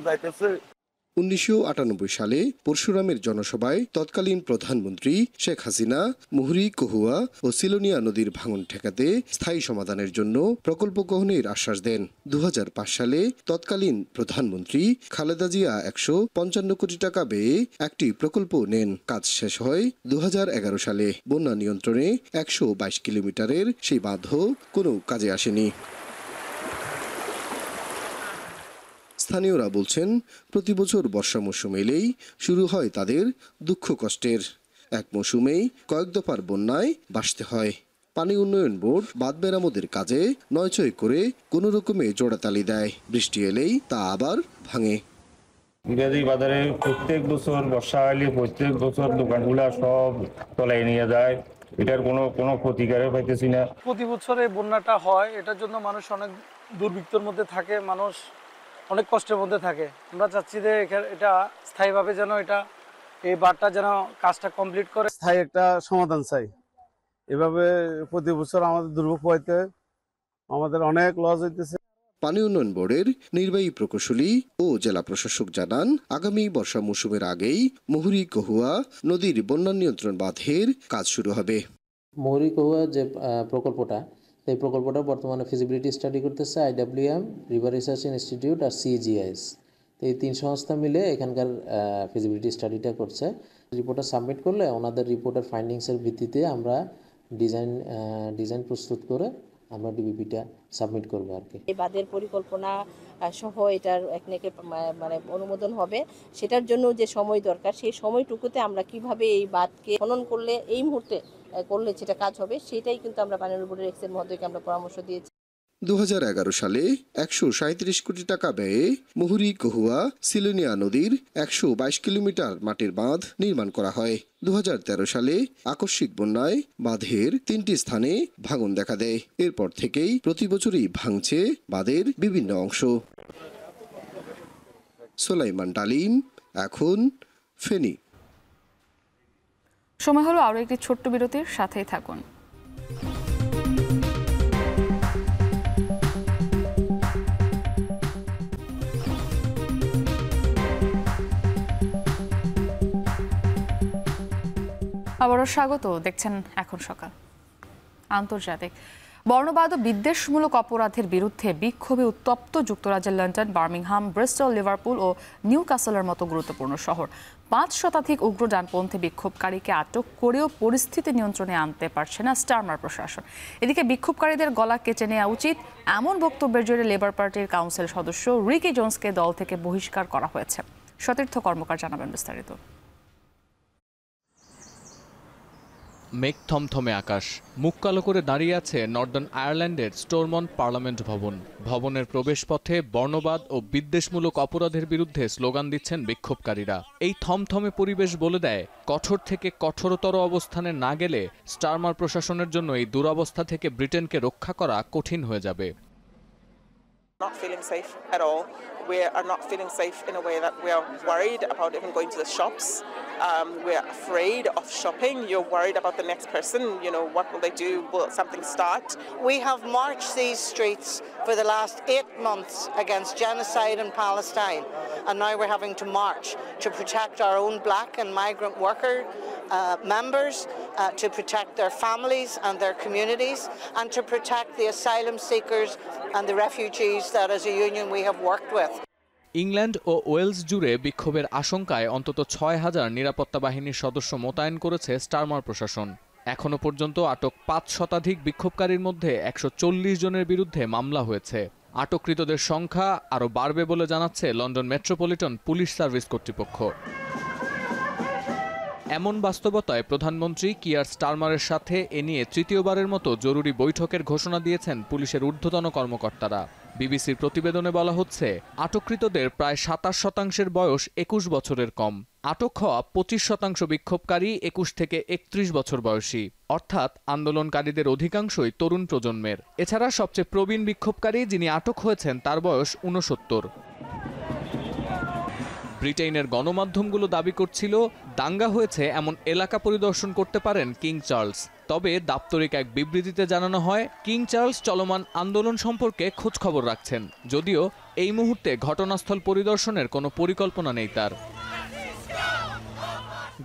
যাইতেছে। 1998 সালে পরশুরামের জনসভায় তৎকালীন প্রধানমন্ত্রী শেখ হাসিনা মুহুরী, কহুয়া ও সিলোনিয়া নদীর ভাঙন ঠেকাতে স্থায়ী সমাধানের জন্য প্রকল্প গ্রহণের আশ্বাস দেন। 2005 সালে তৎকালীন প্রধানমন্ত্রী খালেদা জিয়া 155 কোটি টাকা ব্যয়ে একটি প্রকল্প নেন। কাজ শেষ হয় 2011 সালে। বন্যা নিয়ন্ত্রণে 122 কিলোমিটারের সেই বাঁধও কোনো কাজে আসেনি। স্থানীয়রা বলছেন, প্রতি বছর বর্ষা মৌসুম এলেই শুরু হয় তাদের দুঃখ কষ্টের। এক মৌসুমেই কয়েক দফার বন্যায় ভাসতে হয়। পানি উন্নয়ন বোর্ড বাঁধ মেরামতের কাজে নয়ছয় করে কোনো রকমে জোড়াতালি দেয়। বৃষ্টি এলেই তা আবার ভাঙে। ইংরেজি বাজারে প্রত্যেক বছর বর্ষা এলে প্রত্যেক বছর দোকানগুলা সব তলায় নিয়ে যায়। এটার কোনো প্রতিকারও পাইতেছি না। প্রতি বছর এই বন্যাটা হয়, এটার জন্য মানুষ অনেক দুর্ভিক্ষের মধ্যে থাকে, মানুষ অনেক কষ্টের মধ্যে থাকে। আমরা চাচ্ছি যে এটা স্থায়ীভাবে যেন এই বাঁধটা যেন কাজটা কমপ্লিট করে স্থায়ী একটা সমাধান চাই। এভাবে প্রতি বছর আমাদের দুর্ভোগ হইতে আমাদের অনেক লস হইতেছে। পানি উন্নয়ন বোর্ডের নির্বাহী প্রকৌশলী ও জেলা প্রশাসক জানান, আগামী বর্ষা মৌসুমের আগেই মুহুরী কহুয়া নদীর বন্যা নিয়ন্ত্রণ বাঁধের কাজ শুরু হবে। মুহুরী কহুয়া যে প্রকল্পটা, এই প্রকল্পটা বর্তমানে ফিজিবিলিটি স্টাডি করতেছে IWM, রিভার রিসার্চ ইনস্টিটিউট আর CGIS। তো এই 3 সংস্থা মিলে এখানকার ফিজিবিলিটি স্টাডিটা করছে। রিপোর্টটা সাবমিট করলে ওনাদের রিপোর্টের ফাইন্ডিংসের ভিত্তিতে আমরা ডিজাইন প্রস্তুত করে আমরা ডিবিপিটা সাবমিট করবো আর কি। এই বাঁধের পরিকল্পনা সহ এটার একনেকে মানে অনুমোদন হবে, সেটার জন্য যে সময় দরকার সেই সময়টুকুতে আমরা কিভাবে এই বাঁধকে খনন করলে এই মুহূর্তে করলে যেটা কাজ হবে সেটাই কিন্তু আমরা পানি উন্নয়ন বোর্ডের এক্সের মধ্যে আমরা পরামর্শ দিয়েছি। 2011 সালে 137 কোটি টাকা ব্যয়ে মুহুরী কহুয়া সিলোনিয়া নদীর 122 কিলোমিটার মাটির বাঁধ নির্মাণ করা হয়। 2013 সালে আকস্মিক বন্যায় বাঁধের 3টি স্থানে ভাঙন দেখা দেয়। এরপর থেকেই প্রতি বছরই ভাঙছে বাঁধের বিভিন্ন অংশ। সোলাইমান ডালিম, এখন ফেনী। সময় হলো আরো একটি ছোট্ট বিরতির, সাথেই থাকুন। আবারও স্বাগত, দেখছেন এখন সকাল। আন্তর্জাতিক বর্ণবাদ ও বিদ্বেষমূলক অপরাধের বিরুদ্ধে বিক্ষোভে উত্তপ্ত যুক্তরাজ্যের লন্ডন, বার্মিংহাম, ব্রিস্টল, লিভারপুল ও নিউক্যাসলের মতো গুরুত্বপূর্ণ শহর। 5 শতাধিক উগ্র ডানপন্থী বিক্ষোভকারীকে আটক করেও পরিস্থিতি নিয়ন্ত্রণে আনতে পারছে না স্টারমার প্রশাসন। এদিকে বিক্ষোভকারীদের গলা কেটে নেওয়া উচিত এমন বক্তব্যের জোরে লেবার পার্টির কাউন্সিল সদস্য রিকি জোন্সকে দল থেকে বহিষ্কার করা হয়েছে। সতীর্থ কর্মকার জানাবেন বিস্তারিত। মেঘ থমথমে আকাশ, মুখ কালো করে দাঁড়িয়ে আছে নর্দার্ন আয়ারল্যান্ডের স্টোরমন্ট পার্লামেন্ট ভবন। ভবনের প্রবেশপথে বর্ণবাদ ও বিদ্বেষমূলক অপরাধের বিরুদ্ধে স্লোগান দিচ্ছেন বিক্ষোভকারীরা। এই থমথমে পরিবেশ বলে দেয়, কঠোর থেকে কঠোরতর অবস্থানে না গেলে স্টারমার প্রশাসনের জন্য এই দুরবস্থা থেকে ব্রিটেনকে রক্ষা করা কঠিন হয়ে যাবে। Not feeling safe at all. We are not feeling safe in a way that we are worried about even going to the shops. We're afraid of shopping. You're worried about the next person. You know, what will they do? Will something start? We have marched these streets for the last 8 months against genocide in Palestine, and now we're having to march to protect our own black and migrant worker members, to protect their families and their communities, and to protect the asylum seekers and the refugees that as a union we have worked with. England ও Wales জুড়ে বিক্ষোভের আশঙ্কায় অন্তত 6000 নিরাপত্তা বাহিনীর সদস্য মোতায়েন করেছে স্টারমার প্রশাসন। এখনো পর্যন্ত আটক 5 শতাধিক বিক্ষোভকারীর মধ্যে 140 জনের বিরুদ্ধে মামলা হয়েছে। আটককৃতদের সংখ্যা আরও বাড়বে বলে জানাচ্ছে লন্ডন মেট্রোপলিটন পুলিশ সার্ভিস কর্তৃপক্ষ। এমন বাস্তবতায় প্রধানমন্ত্রী কিয়ার স্টারমারের সাথে এ নিয়ে তৃতীয়বারের মতো জরুরি বৈঠকের ঘোষণা দিয়েছেন পুলিশের ঊর্ধ্বতন কর্মকর্তারা। বিবিসির প্রতিবেদনে বলা হচ্ছে, আটককৃতদের প্রায় 27% বয়স 21 বছরের কম। আটক হওয়া 25% বিক্ষোভকারী 21 থেকে 31 বছর বয়সী, অর্থাৎ আন্দোলনকারীদের অধিকাংশই তরুণ প্রজন্মের। এছাড়া সবচেয়ে প্রবীণ বিক্ষোভকারী যিনি আটক হয়েছেন তার বয়স 69। ব্রিটেনের গণমাধ্যমগুলো দাবি করছিল, দাঙ্গা হয়েছে এমন এলাকা পরিদর্শন করতে পারেন কিং চার্লস। তবে দাপ্তরিক এক বিবৃতিতে জানানো হয়, কিং চার্লস চলমান আন্দোলন সম্পর্কে খোঁজখবর রাখছেন, যদিও এই মুহূর্তে ঘটনাস্থল পরিদর্শনের কোনো পরিকল্পনা নেই তার।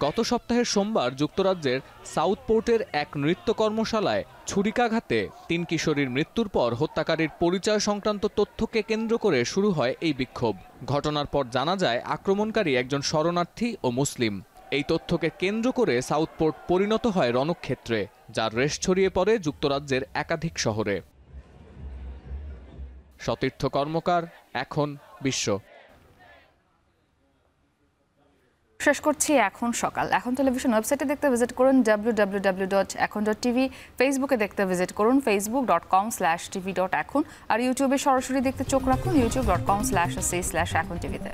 গত সপ্তাহের সোমবার যুক্তরাজ্যের সাউথপোর্টের এক নৃত্য কর্মশালায় ছুরিকাঘাতে 3 কিশোরীর মৃত্যুর পর হত্যাকারীর পরিচয় সংক্রান্ত তথ্যকে কেন্দ্র করে শুরু হয় এই বিক্ষোভ। ঘটনার পর জানা যায় আক্রমণকারী একজন শরণার্থী ও মুসলিম। এই তথ্যকে কেন্দ্র করে সাউথপোর্ট পরিণত হয় রণক্ষেত্রে, যার রেশ ছড়িয়ে পড়ে যুক্তরাজ্যের একাধিক শহরে। সতীর্থ কর্মকার, এখন বিশ্ব। শেষ করছি এখন সকাল। এখন টেলিভিশন ওয়েবসাইটে দেখতে ভিজিট করুন www.ekon.tv, ফেসবুকে দেখতে ভিজিট করুন facebook.com/tv.ekon, আর ইউটিউবে সরাসরি দেখতে চোখ রাখুন youtube.com/ac/ekontv-তে।